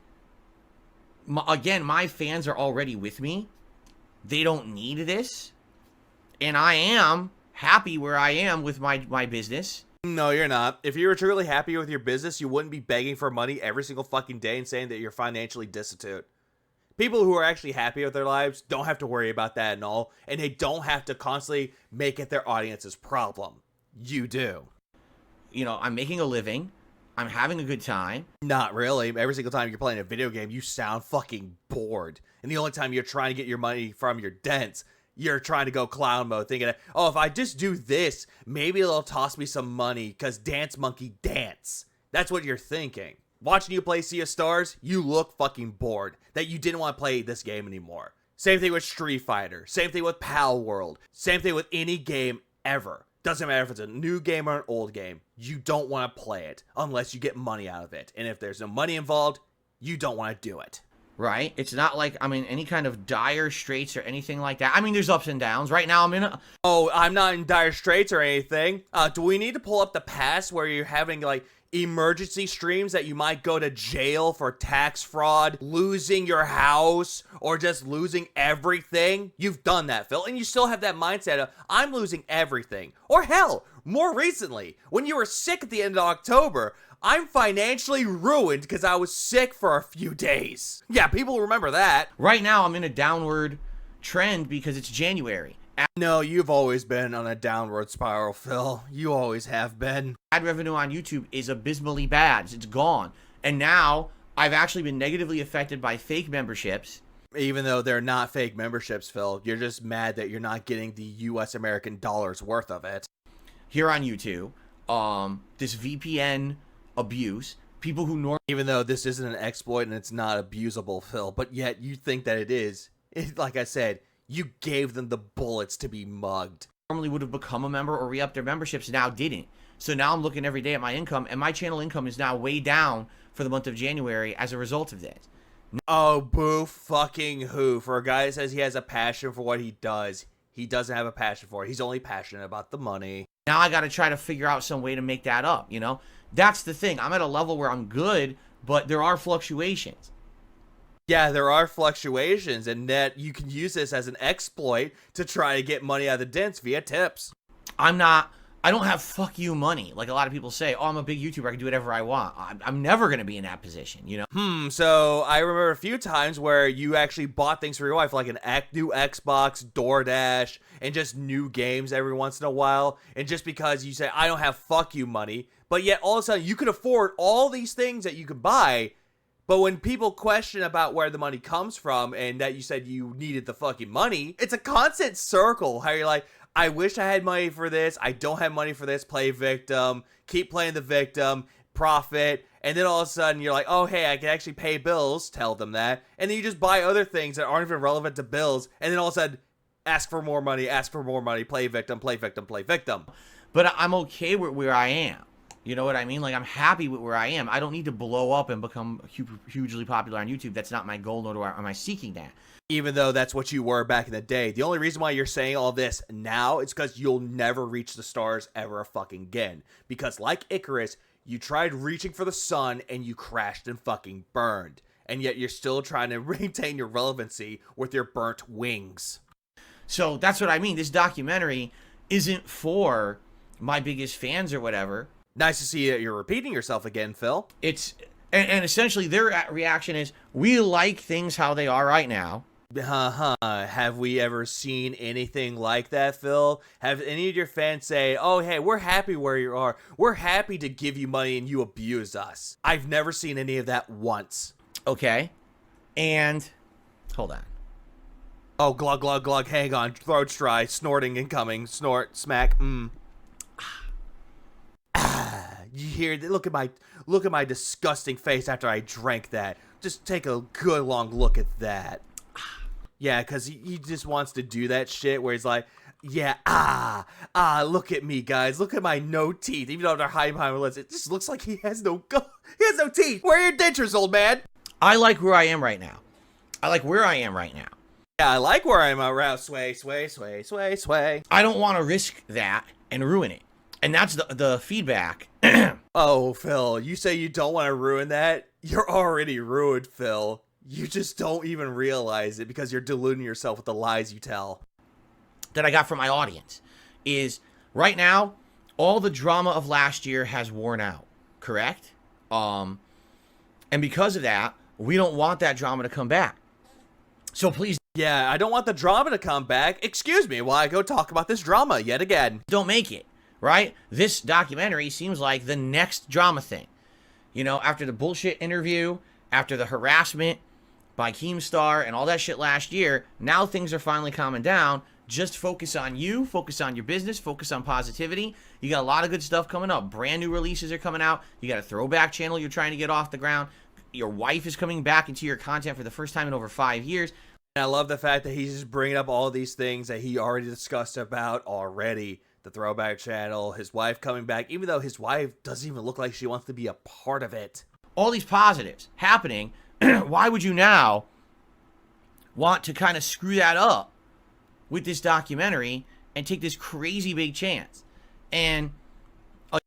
again, my fans are already with me. They don't need this. And I am happy where I am with my business. No, you're not. If you were truly happy with your business, you wouldn't be begging for money every single fucking day and saying that you're financially destitute. People who are actually happy with their lives don't have to worry about that and all, and they don't have to constantly make it their audience's problem. You do. You know, I'm making a living. I'm having a good time. Not really. Every single time you're playing a video game, you sound fucking bored. And the only time you're trying to get your money from your dents, you're trying to go clown mode, thinking, oh, if I just do this, maybe they'll toss me some money, because Dance Monkey dance. That's what you're thinking. Watching you play Sea of Stars, you look fucking bored that you didn't want to play this game anymore. Same thing with Street Fighter. Same thing with Pal World. Same thing with any game ever. Doesn't matter if it's a new game or an old game. You don't want to play it unless you get money out of it. And if there's no money involved, you don't want to do it. Right? It's not like I'm in any kind of dire straits or anything like that. I mean, there's ups and downs. Right now, I'm in a... Oh, I'm not in dire straits or anything. Do we need to pull up the past where you're having, like, emergency streams that you might go to jail for tax fraud, losing your house, or just losing everything? You've done that, Phil, and you still have that mindset of, I'm losing everything. Or hell, more recently, when you were sick at the end of October, I'm financially ruined because I was sick for a few days. Yeah, people remember that. Right now, I'm in a downward trend because it's January. No, you've always been on a downward spiral, Phil. You always have been. Ad revenue on YouTube is abysmally bad. It's gone. And now, I've actually been negatively affected by fake memberships. Even though they're not fake memberships, Phil, you're just mad that you're not getting the US American dollars worth of it. Here on YouTube, this VPN abuse, people who normally... Even though this isn't an exploit and it's not abusable, Phil, but yet you think that it is. Like I said, you gave them the bullets to be mugged. Normally would have become a member or re-upped their memberships, now didn't. So now I'm looking every day at my income, and my channel income is now way down for the month of January as a result of this. Oh, boo fucking who. For a guy that says he has a passion for what he doesn't have a passion for it. He's only passionate about the money. Now I got to try to figure out some way to make that up, you know? That's the thing. I'm at a level where I'm good, but there are fluctuations. Yeah, there are fluctuations, and that you can use this as an exploit to try to get money out of the dents via tips. I don't have fuck you money. Like a lot of people say, oh, I'm a big YouTuber, I can do whatever I want. I'm never going to be in that position, you know? So I remember a few times where you actually bought things for your wife, like an new Xbox, DoorDash, and just new games every once in a while. And just because you say, I don't have fuck you money, but yet all of a sudden you could afford all these things that you could buy. But when people question about where the money comes from and that you said you needed the fucking money, it's a constant circle how you're like, I wish I had money for this. I don't have money for this. Play victim. Keep playing the victim. Profit. And then all of a sudden you're like, oh, hey, I can actually pay bills. Tell them that. And then you just buy other things that aren't even relevant to bills. And then all of a sudden, ask for more money. Ask for more money. Play victim. Play victim. Play victim. But I'm okay with where I am. You know what I mean? Like, I'm happy with where I am. I don't need to blow up and become hugely popular on YouTube. That's not my goal, nor am I seeking that. Even though that's what you were back in the day. The only reason why you're saying all this now is because you'll never reach the stars ever fucking again. Because like Icarus, you tried reaching for the sun and you crashed and fucking burned. And yet you're still trying to maintain your relevancy with your burnt wings. So that's what I mean. This documentary isn't for my biggest fans or whatever. Nice to see that you're repeating yourself again, Phil. And essentially their reaction is, we like things how they are right now. Have we ever seen anything like that, Phil? Have any of your fans say, oh, hey, we're happy where you are. We're happy to give you money and you abuse us. I've never seen any of that once. Okay. And, hold on. Oh, glug, glug, glug, hang on. Throat's dry, snorting incoming. Snort, smack, You hear, look at my disgusting face after I drank that. Just take a good long look at that. Yeah, because he just wants to do that shit where he's like, yeah, look at me, guys. Look at my no teeth. Even though they're hiding behind my lips, it just looks like he has no teeth. Where are your dentures, old man? I like where I am right now. Yeah, I like where I'm around. Sway. I don't want to risk that and ruin it. And that's the feedback. Oh, Phil, you say you don't want to ruin that? You're already ruined, Phil. You just don't even realize it because you're deluding yourself with the lies you tell. That I got from my audience is, right now, all the drama of last year has worn out, correct? And because of that, we don't want that drama to come back. So please... Yeah, I don't want the drama to come back. Excuse me while I go talk about this drama yet again. Don't make it, right? This documentary seems like the next drama thing. You know, after the bullshit interview, after the harassment by Keemstar and all that shit last year, now things are finally calming down. Just focus on you, focus on your business, focus on positivity. You got a lot of good stuff coming up. Brand new releases are coming out. You got a throwback channel you're trying to get off the ground. Your wife is coming back into your content for the first time in over 5 years. And I love the fact that he's just bringing up all these things that he already discussed about already. The throwback channel, his wife coming back, even though his wife doesn't even look like she wants to be a part of it. All these positives happening, why would you now want to kind of screw that up with this documentary and take this crazy big chance? And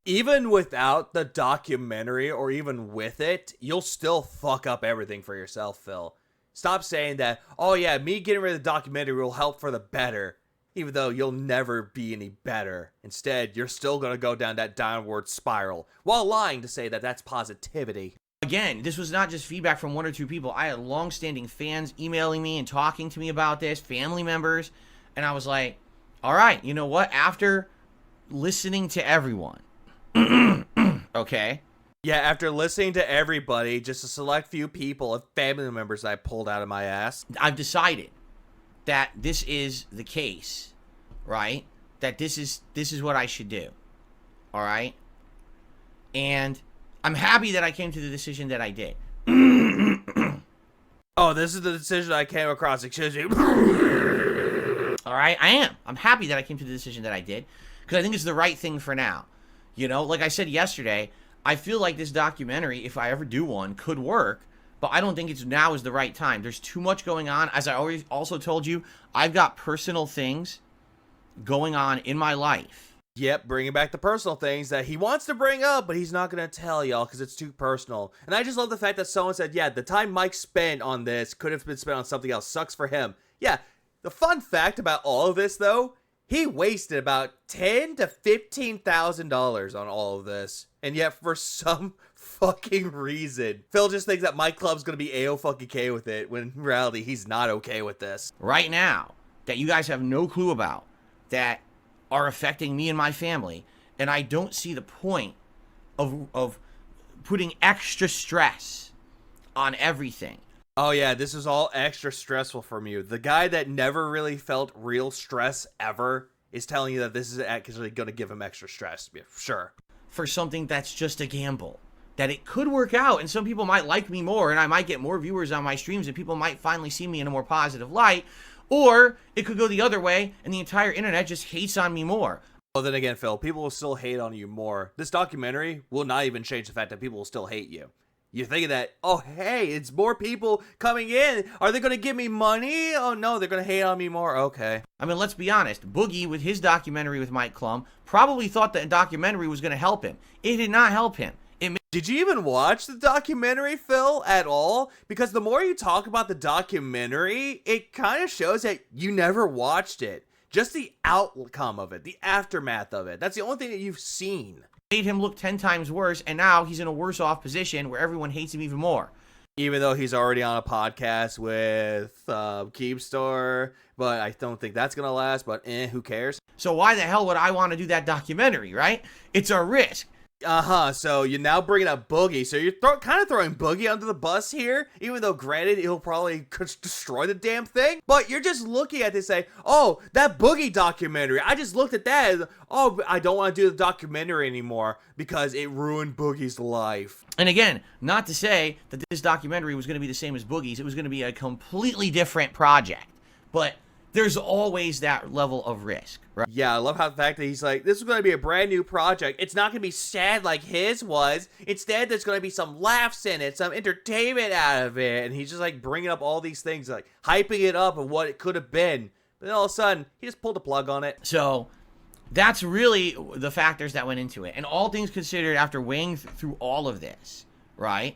even without the documentary, or even with it, you'll still fuck up everything for yourself, Phil. Stop saying that, oh yeah, me getting rid of the documentary will help for the better, even though you'll never be any better. Instead, you're still going to go down that downward spiral, while lying to say that that's positivity. again, this was not just feedback from one or two people. I had long-standing fans emailing me and talking to me about this, family members, and I was like, all right, you know what? After listening to everyone, okay? Yeah, after listening to everybody, just a select few people of family members I pulled out of my ass, I've decided that this is the case, right? That this is what I should do, all right? And I'm happy that I came to the decision that I did. Oh, this is the decision I came across. Excuse me. All right, I am. I'm happy that I came to the decision that I did, because I think it's the right thing for now. You know, like I said yesterday, I feel like this documentary, if I ever do one, could work, but I don't think it's now is the right time. There's too much going on. As I already also told you, I've got personal things going on in my life. Yep, bringing back the personal things that he wants to bring up, but he's not going to tell y'all because it's too personal. And I just love the fact that someone said, yeah, the time Mike spent on this could have been spent on something else. Sucks for him. Yeah, the fun fact about all of this, though, he wasted about $10,000 to $15,000 on all of this. And yet, for some fucking reason, Phil just thinks that Mike Clum's going to be A-O-fucking-K with it, when in reality, he's not okay with this. Right now, that you guys have no clue about, that are affecting me and my family, and I don't see the point of putting extra stress on everything. Oh yeah, this is all extra stressful from you. The guy that never really felt real stress ever is telling you that this is actually going to give him extra stress. Yeah, sure. For something that's just a gamble. That it could work out, and some people might like me more, and I might get more viewers on my streams, and people might finally see me in a more positive light. Or it could go the other way, and the entire internet just hates on me more. Well, then again, Phil, people will still hate on you more. This documentary will not even change the fact that people will still hate you. You're thinking that, oh, hey, it's more people coming in. Are they going to give me money? Oh, no, they're going to hate on me more. Okay. I mean, let's be honest. Boogie, with his documentary with Mike Clum, probably thought that documentary was going to help him. It did not help him. Did you even watch the documentary, Phil, at all? Because the more you talk about the documentary, it kind of shows that you never watched it. Just the outcome of it, the aftermath of it. That's the only thing that you've seen. Made him look 10 times worse, and now he's in a worse off position where everyone hates him even more. Even though he's already on a podcast with Keepstore, but I don't think that's going to last, but who cares? So why the hell would I want to do that documentary, right? It's a risk. So you're now bringing up Boogie. So you're kind of throwing Boogie under the bus here, even though granted he'll probably destroy the damn thing. But you're just looking at this saying, oh, that Boogie documentary. I just looked at that as, oh, I don't want to do the documentary anymore because it ruined Boogie's life. And again, not to say that this documentary was going to be the same as Boogie's. It was going to be a completely different project. But there's always that level of risk, right? Yeah, I love how the fact that he's like, this is going to be a brand new project. It's not going to be sad like his was. Instead, there's going to be some laughs in it, some entertainment out of it. And he's just like bringing up all these things, like hyping it up and what it could have been. But then all of a sudden, he just pulled the plug on it. So that's really the factors that went into it. And all things considered, after weighing through all of this, right?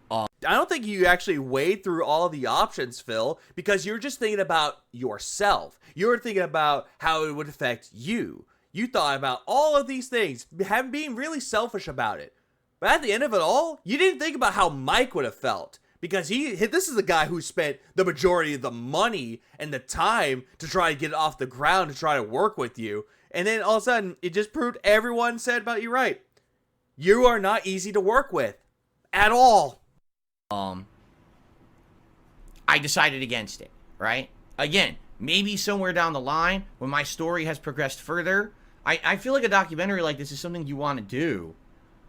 I don't think you actually weighed through all of the options, Phil, because you're just thinking about yourself. You're thinking about how it would affect you. You thought about all of these things, being really selfish about it. But at the end of it all, you didn't think about how Mike would have felt. Because this is the guy who spent the majority of the money and the time to try to get it off the ground, to try to work with you. And then all of a sudden, it just proved everyone said about you right. You are not easy to work with. At all. I decided against it, right? Again, maybe somewhere down the line, when my story has progressed further, I feel like a documentary like this is something you want to do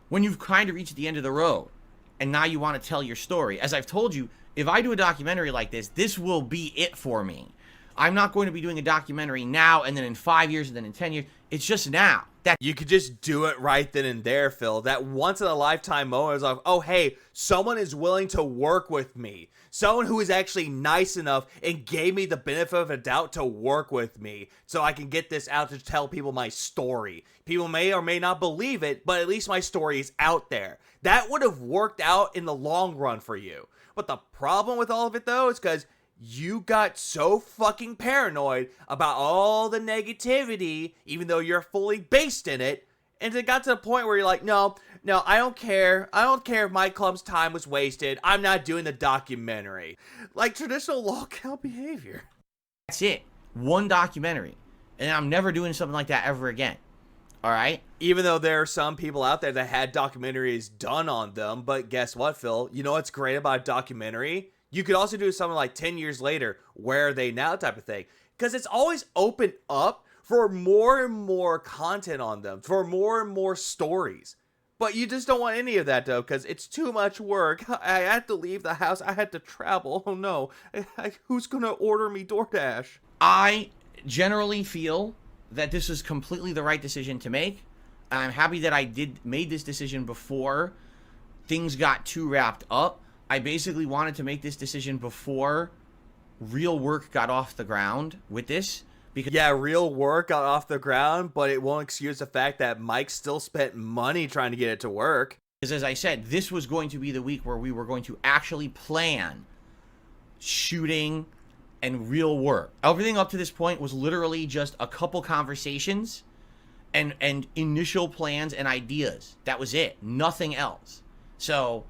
when you've kind of reached the end of the road, and now you want to tell your story. As I've told you, if I do a documentary like this will be it for me. I'm not going to be doing a documentary now and then in 5 years and then in 10 years. It's just now. You could just do it right then and there, Phil. That once in a lifetime moment is like, oh, hey, someone is willing to work with me. Someone who is actually nice enough and gave me the benefit of a doubt to work with me so I can get this out to tell people my story. People may or may not believe it, but at least my story is out there. That would have worked out in the long run for you. But the problem with all of it, though, is because you got so fucking paranoid about all the negativity, even though you're fully based in it, and it got to the point where you're like, no, I don't care. I don't care if Mike Clum's time was wasted. I'm not doing the documentary. Like traditional lolcow behavior. That's it. One documentary. And I'm never doing something like that ever again. All right? Even though there are some people out there that had documentaries done on them, but guess what, Phil? You know what's great about a documentary? You could also do something like 10 years later, where are they now type of thing. Because it's always opened up for more and more content on them, for more and more stories. But you just don't want any of that, though, because it's too much work. I had to leave the house. I had to travel. Oh, no. Who's going to order me DoorDash? I generally feel that this is completely the right decision to make. I'm happy that I made this decision before things got too wrapped up. I basically wanted to make this decision before real work got off the ground with this. Because yeah, real work got off the ground, but it won't excuse the fact that Mike still spent money trying to get it to work. Because as I said, this was going to be the week where we were going to actually plan shooting and real work. Everything up to this point was literally just a couple conversations and initial plans and ideas. That was it. Nothing else. So,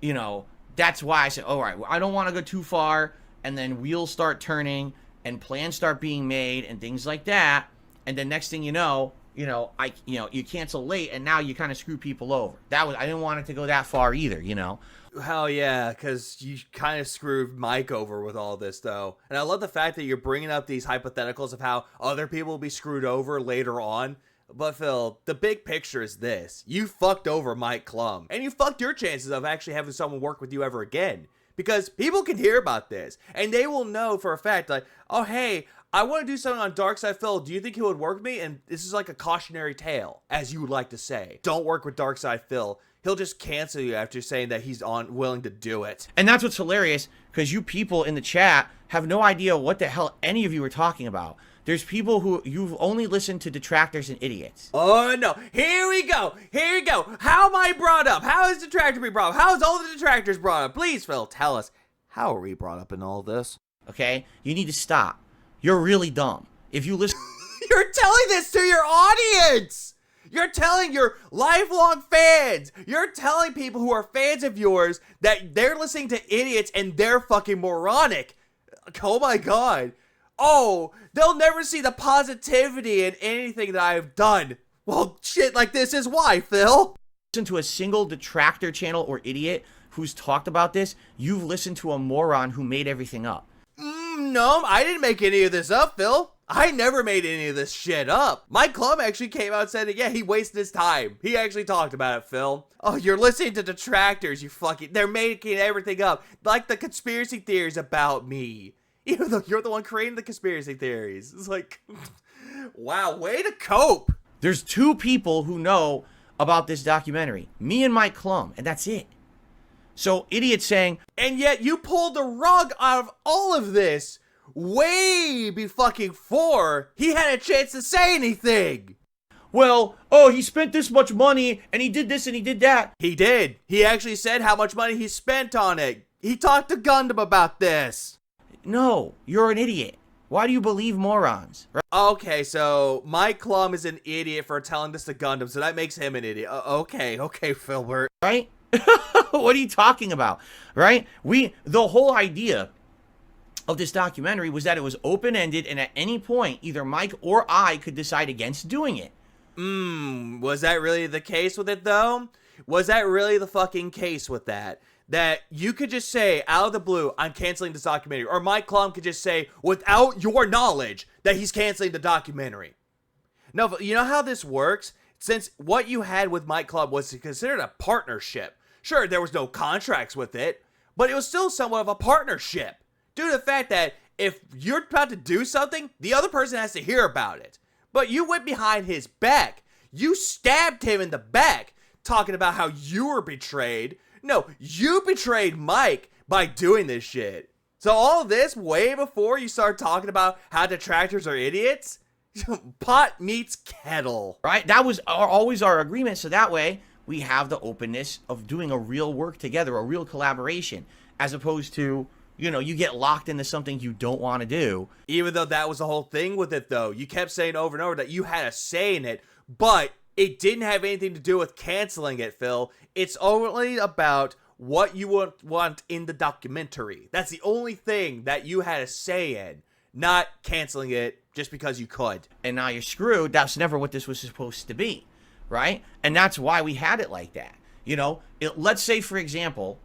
you know, that's why I said, all right, well, I don't want to go too far, and then wheels start turning and plans start being made and things like that. And then next thing you know, you cancel late and now you kind of screw people over. I didn't want it to go that far either, you know. Hell yeah, because you kind of screwed Mike over with all this, though. And I love the fact that you're bringing up these hypotheticals of how other people will be screwed over later on. But Phil, the big picture is this. You fucked over Mike Clum. And you fucked your chances of actually having someone work with you ever again. Because people can hear about this. And they will know for a fact, like, oh, hey, I want to do something on Darkside Phil. Do you think he would work with me? And this is like a cautionary tale, as you would like to say. Don't work with Darkside Phil. He'll just cancel you after saying that he's willing to do it. And that's what's hilarious, because you people in the chat have no idea what the hell any of you are talking about. There's people who you've only listened to detractors and idiots. Oh, no. Here we go. Here we go. How am I brought up? How is detractor being brought up? How is all the detractors brought up? Please, Phil, tell us. How are we brought up in all this? Okay? You need to stop. You're really dumb. If you listen... You're telling this to your audience! You're telling your lifelong fans, you're telling people who are fans of yours that they're listening to idiots and they're fucking moronic. Oh my god. Oh, they'll never see the positivity in anything that I've done. Well, shit like this is why, Phil. Listen to a single detractor channel or idiot who's talked about this. You've listened to a moron who made everything up. No, I didn't make any of this up, Phil. I never made any of this shit up. Mike Clum actually came out and said that, yeah, he wasted his time. He actually talked about it, Phil. Oh, you're listening to detractors, you fucking... They're making everything up. Like the conspiracy theories about me. Even though you're the one creating the conspiracy theories. It's like... wow, way to cope. There's two people who know about this documentary. Me and Mike Clum, and that's it. So, idiots saying... And yet you pulled the rug out of all of this... way before he had a chance to say anything. Well, oh, he spent this much money, and he did this and he did that. He did. He actually said how much money he spent on it. He talked to Gundam about this. No, you're an idiot. Why do you believe morons? Okay, so Mike Clum is an idiot for telling this to Gundam, so that makes him an idiot. Okay, Filbert. Right? What are you talking about? Right? The whole idea of this documentary was that it was open-ended, and at any point, either Mike or I could decide against doing it. Was that really the case with it, though? Was that really the fucking case with that? That you could just say, out of the blue, I'm canceling this documentary. Or Mike Clum could just say, without your knowledge, that he's canceling the documentary. No, you know how this works? Since what you had with Mike Clum was considered a partnership. Sure, there was no contracts with it, but it was still somewhat of a partnership. Due to the fact that if you're about to do something, the other person has to hear about it. But you went behind his back. You stabbed him in the back, talking about how you were betrayed. No, you betrayed Mike by doing this shit. So all of this way before you start talking about how detractors are idiots? Pot meets kettle. Right? That was always our agreement, so that way we have the openness of doing a real work together, a real collaboration, as opposed to, you know, you get locked into something you don't want to do. Even though that was the whole thing with it, though. You kept saying over and over that you had a say in it, but it didn't have anything to do with canceling it, Phil. It's only about what you want in the documentary. That's the only thing that you had a say in, not canceling it just because you could. And now you're screwed. That's never what this was supposed to be, right? And that's why we had it like that. You know, let's say, for example,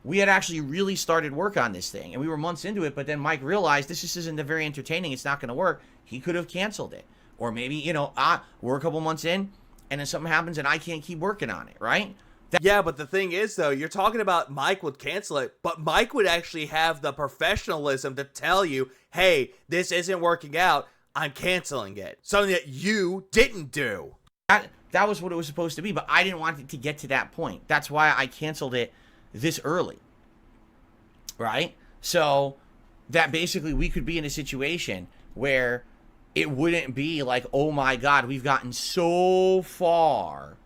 we had actually really started work on this thing, and we were months into it, but then Mike realized this just isn't very entertaining. It's not going to work. He could have canceled it. Or maybe, you know, we're a couple months in, and then something happens, and I can't keep working on it, right? Yeah, but the thing is, though, you're talking about Mike would cancel it, but Mike would actually have the professionalism to tell you, hey, this isn't working out, I'm canceling it. Something that you didn't do. That was what it was supposed to be, but I didn't want it to get to that point. That's why I canceled it this early, right? So that basically we could be in a situation where it wouldn't be like, oh my God, we've gotten so far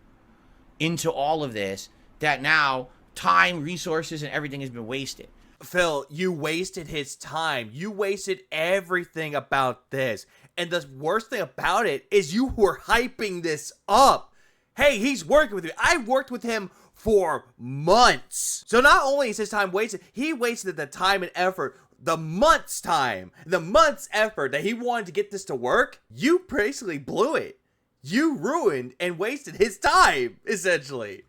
into all of this that now time, resources, and everything has been wasted. Phil, you wasted his time. You wasted everything about this. And the worst thing about it is you were hyping this up. Hey, he's working with you. I worked with him for months. So not only is his time wasted, he wasted the time and effort, the months' time, the months' effort that he wanted to get this to work. You basically blew it. You ruined and wasted his time, essentially.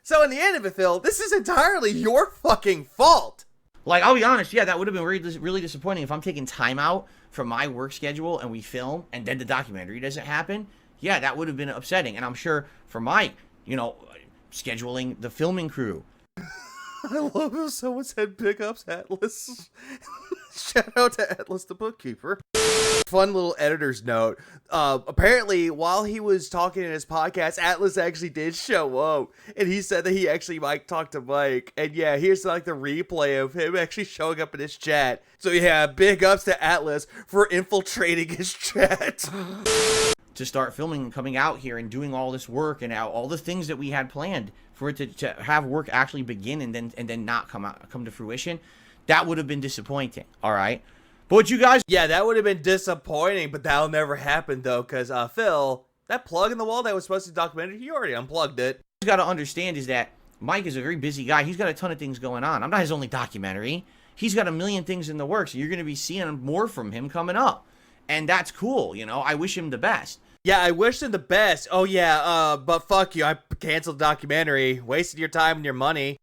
So in the end of it, Phil, this is entirely your fucking fault. Like, I'll be honest, yeah, that would have been really disappointing if I'm taking time out from my work schedule and we film and then the documentary doesn't happen. Yeah, that would have been upsetting. And I'm sure for Mike, you know, scheduling the filming crew. I love how someone said pickups Atlas. Shout out to Atlas the bookkeeper. Fun little editor's note. Apparently, while he was talking in his podcast, Atlas actually did show up. And he said that he actually might talk to Mike. And yeah, here's like the replay of him actually showing up in his chat. So yeah, big ups to Atlas for infiltrating his chat. To start filming and coming out here and doing all this work and all the things that we had planned for it to have work actually begin and then not come to fruition, that would have been disappointing. All right. But what you guys... Yeah, that would have been disappointing, but that'll never happen, though, because, Phil, that plug in the wall that was supposed to be documented, he already unplugged it. What you got to understand is that Mike is a very busy guy. He's got a ton of things going on. I'm not his only documentary. He's got a million things in the works, so you're going to be seeing more from him coming up. And that's cool, you know? I wish him the best. Yeah, I wish him the best. Oh, yeah, but fuck you. I canceled the documentary. Wasted your time and your money.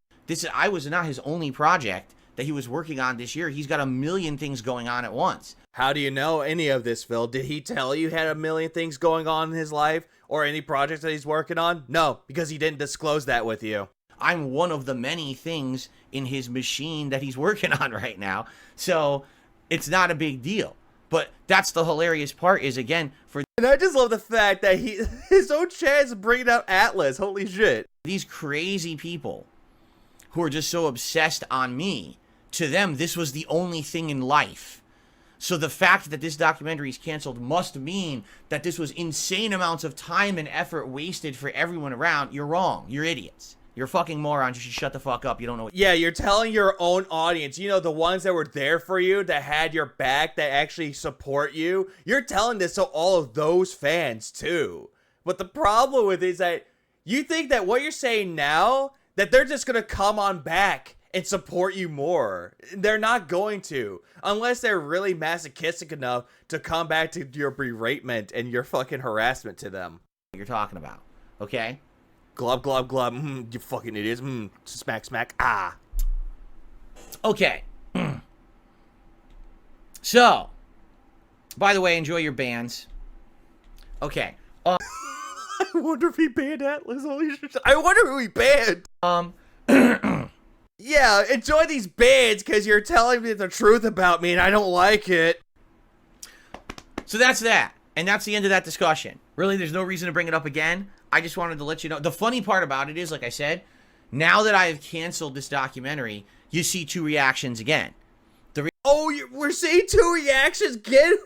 I was not his only project that he was working on this year. He's got a million things going on at once. How do you know any of this, Phil? Did he tell you he had a million things going on in his life or any projects that he's working on? No, because he didn't disclose that with you. I'm one of the many things in his machine that he's working on right now. So it's not a big deal. But that's the hilarious part is, again, for... And I just love the fact that his own chance of bringing out Atlas. Holy shit. These crazy people who are just so obsessed on me, to them, this was the only thing in life. So the fact that this documentary is canceled must mean that this was insane amounts of time and effort wasted for everyone around. You're wrong. You're idiots. You're fucking morons. You should shut the fuck up. You don't know what... Yeah, you're telling your own audience, you know, the ones that were there for you, that had your back, that actually support you. You're telling this to all of those fans, too. But the problem with it is that you think that what you're saying now, that they're just going to come on back and support you more. They're not going to, unless they're really masochistic enough to come back to your beratement and your fucking harassment to them. You're talking about, okay? Glub, glub, glub. You fucking idiots. Smack, smack. Ah. Okay. So, by the way, enjoy your bands. Okay. I wonder if he banned Atlas. Holy shit. I wonder who he banned. Yeah, enjoy these bans because you're telling me the truth about me and I don't like it. So that's that. And that's the end of that discussion. Really, there's no reason to bring it up again. I just wanted to let you know. The funny part about it is, like I said, now that I have canceled this documentary, you see 2 reactions again. We're seeing 2 reactions again?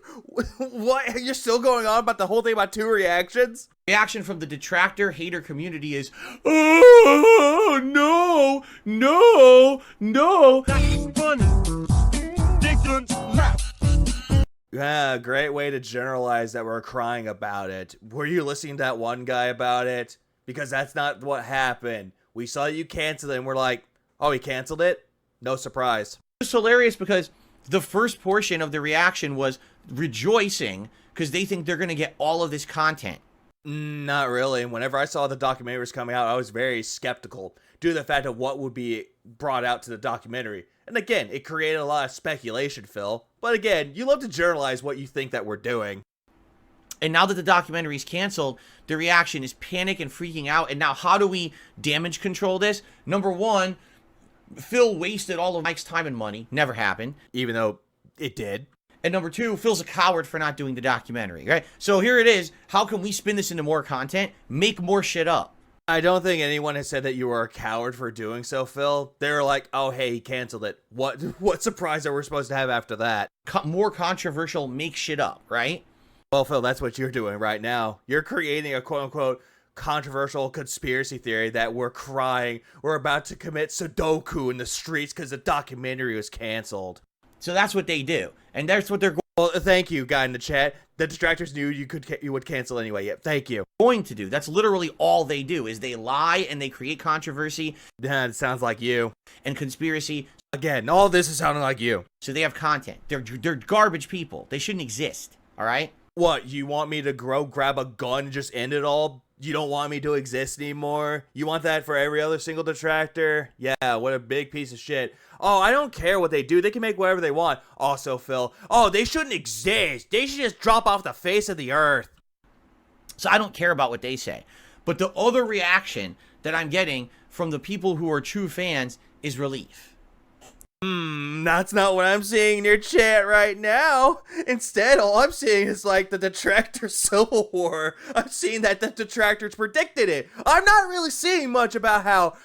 What? You're still going on about the whole thing about 2 reactions? Reaction from the detractor hater community is, oh, no, no, no. That's funny. Yeah, great way to generalize that we're crying about it. Were you listening to that one guy about it? Because that's not what happened. We saw you cancel it and we're like, oh, he canceled it? No surprise. It's hilarious because the first portion of the reaction was rejoicing because they think they're going to get all of this content. Not really. Whenever I saw the documentary was coming out, I was very skeptical due to the fact of what would be brought out to the documentary. And again, it created a lot of speculation, Phil. But again, you love to generalize what you think that we're doing. And now that the documentary is canceled, the reaction is panic and freaking out. And now how do we damage control this? Number one, Phil wasted all of Mike's time and money. Never happened. Even though it did. And number two, Phil's a coward for not doing the documentary, right? So here it is. How can we spin this into more content? Make more shit up. I don't think anyone has said that you were a coward for doing so, Phil. They were like, oh, hey, he canceled it. What surprise are we supposed to have after that? More controversial, make shit up, right? Well, Phil, that's what you're doing right now. You're creating a quote-unquote controversial conspiracy theory that we're crying. We're about to commit Sudoku in the streets because the documentary was canceled. So that's what they do. And that's what they're Well, thank you, guy in the chat. The detractors knew you would cancel anyway. Yeah, thank you. going to do. That's literally all they do, is they lie and they create controversy. Yeah, it sounds like you. And conspiracy. Again, all this is sounding like you. So they have content. They're garbage people. They shouldn't exist. All right? What, you want me to grab a gun and just end it all? You don't want me to exist anymore? You want that for every other single detractor? Yeah, what a big piece of shit. Oh, I don't care what they do. They can make whatever they want. Also, Phil, oh, they shouldn't exist. They should just drop off the face of the earth. So I don't care about what they say. But the other reaction that I'm getting from the people who are true fans is relief. That's not what I'm seeing in your chat right now. Instead, all I'm seeing is like the detractor civil war. I'm seeing that the detractors predicted it. I'm not really seeing much about how,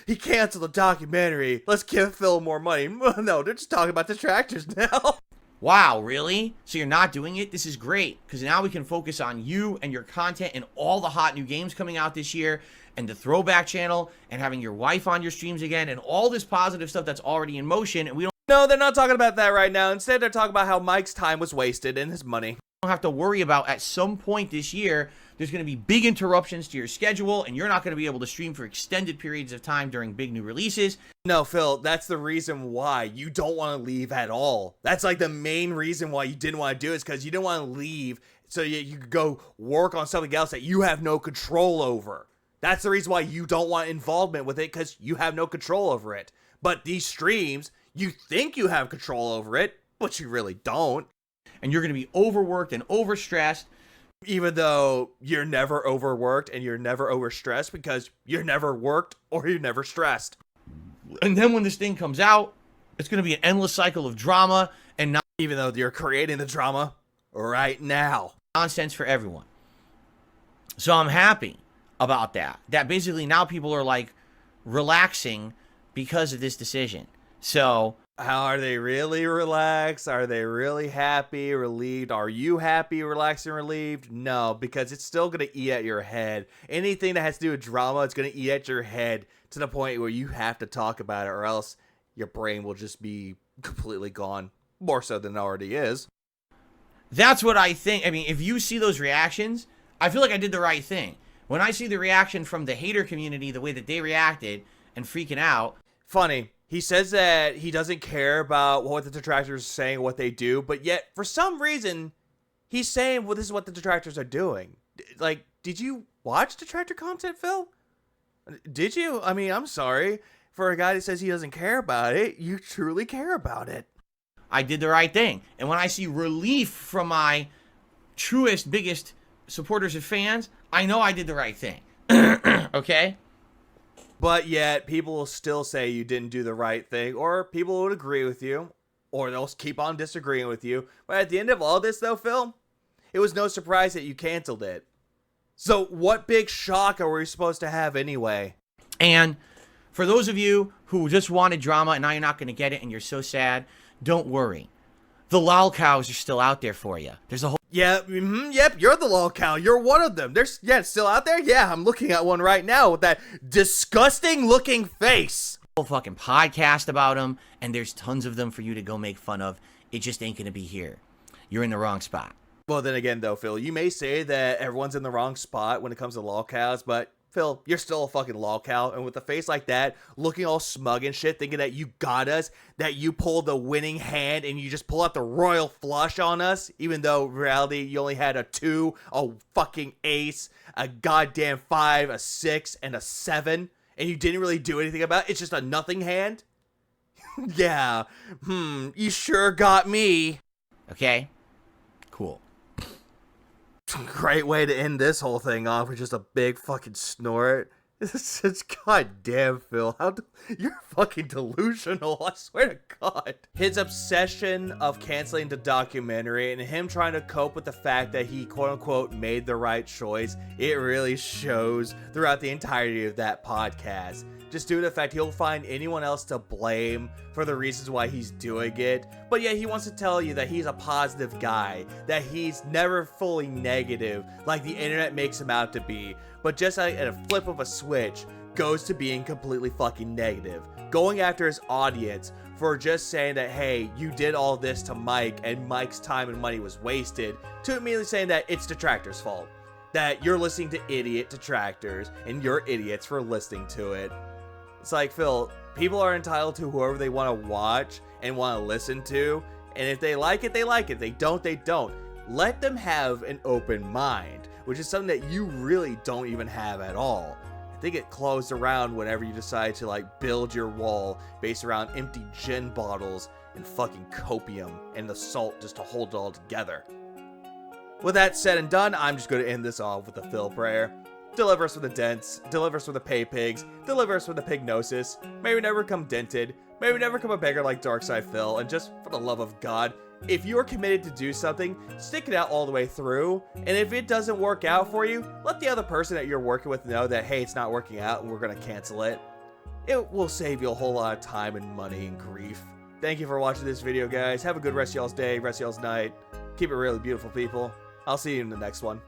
he canceled the documentary. Let's give Phil more money. No, they're just talking about detractors now. Wow, really? So you're not doing it? This is great, because now we can focus on you and your content and all the hot new games coming out this year, and the throwback channel, and having your wife on your streams again, and all this positive stuff that's already in motion, and we don't No, they're not talking about that right now. Instead, they're talking about how Mike's time was wasted and his money. have to worry about at some point this year, there's going to be big interruptions to your schedule, and you're not going to be able to stream for extended periods of time during big new releases. No, Phil, that's the reason why you don't want to leave at all. That's like the main reason why you didn't want to do it, is because you didn't want to leave so you could go work on something else that you have no control over. That's the reason why you don't want involvement with it, because you have no control over it. But these streams, you think you have control over it, but you really don't. And you're going to be overworked and overstressed. Even though you're never overworked and you're never overstressed, because you're never worked or you're never stressed. And then when this thing comes out, it's going to be an endless cycle of drama and not Even though you're creating the drama right now. nonsense for everyone. So I'm happy about that. That basically now people are like relaxing because of this decision. So how are they really relaxed? Are they really happy, relieved? Are you happy, relaxed, and relieved? No, because it's still going to eat at your head. Anything that has to do with drama, it's going to eat at your head to the point where you have to talk about it, or else your brain will just be completely gone. More so than it already is. that's what I think. I mean, if you see those reactions, I feel like I did the right thing. When I see the reaction from the hater community, the way that they reacted and freaking out. Funny. He says that he doesn't care about what the detractors are saying, what they do, but yet, for some reason, he's saying, well, this is what the detractors are doing. Like, did you watch detractor content, Phil? Did you? I mean, I'm sorry. For a guy that says he doesn't care about it, you truly care about it. I did the right thing. And when I see relief from my truest, biggest supporters and fans, I know I did the right thing. Okay? But yet, people will still say you didn't do the right thing, or people would agree with you, or they'll keep on disagreeing with you. But at the end of all this, though, Phil, it was no surprise that you canceled it. So what big shock are we supposed to have anyway? And for those of you who just wanted drama and now you're not going to get it and you're so sad, don't worry. The lol cows are still out there for you. There's a whole... Yep, you're the lol cow. You're one of them. There's, it's still out there? Yeah, I'm looking at one right now with that disgusting looking face. Whole fucking podcast about them, and there's tons of them for you to go make fun of. It just ain't going to be here. You're in the wrong spot. Well, then again, though, Phil, you may say that everyone's in the wrong spot when it comes to lol cows, but Phil, you're still a fucking lol cow, and with a face like that, looking all smug and shit, thinking that you got us, that you pulled the winning hand and you just pull out the royal flush on us, even though in reality you only had a 2, a fucking ace, a goddamn 5, a 6, and a 7, and you didn't really do anything about it. It's just a nothing hand. Yeah, you sure got me. Okay, cool. Great way to end this whole thing off with just a big fucking snort. It's goddamn, Phil. You're fucking delusional. I swear to God. His obsession of canceling the documentary and him trying to cope with the fact that he quote unquote made the right choice, it really shows throughout the entirety of that podcast. Just due to the fact he'll find anyone else to blame for the reasons why he's doing it. But yeah, he wants to tell you that he's a positive guy, that he's never fully negative like the internet makes him out to be, but just like at a flip of a switch goes to being completely fucking negative, going after his audience for just saying that, hey, you did all this to Mike and Mike's time and money was wasted, to immediately saying that it's detractors' fault, that you're listening to idiot detractors and you're idiots for listening to it. It's like, Phil, people are entitled to whoever they want to watch and want to listen to, and if they like it, they like it. They don't, they don't. Let them have an open mind, which is something that you really don't even have at all. I think it closed around whenever you decide to like build your wall based around empty gin bottles and fucking copium and the salt just to hold it all together. With that said and done, I'm just going to end this off with a Phil prayer. Deliver us from the dents, deliver us from the pay pigs, deliver us from the pignosis. May we never come dented, may we never come a beggar like Darkside Phil, and just for the love of God, if you are committed to do something, stick it out all the way through, and if it doesn't work out for you, let the other person that you're working with know that, hey, it's not working out and we're going to cancel it. It will save you a whole lot of time and money and grief. Thank you for watching this video, guys. Have a good rest of y'all's day, rest of y'all's night. Keep it really beautiful, people. I'll see you in the next one.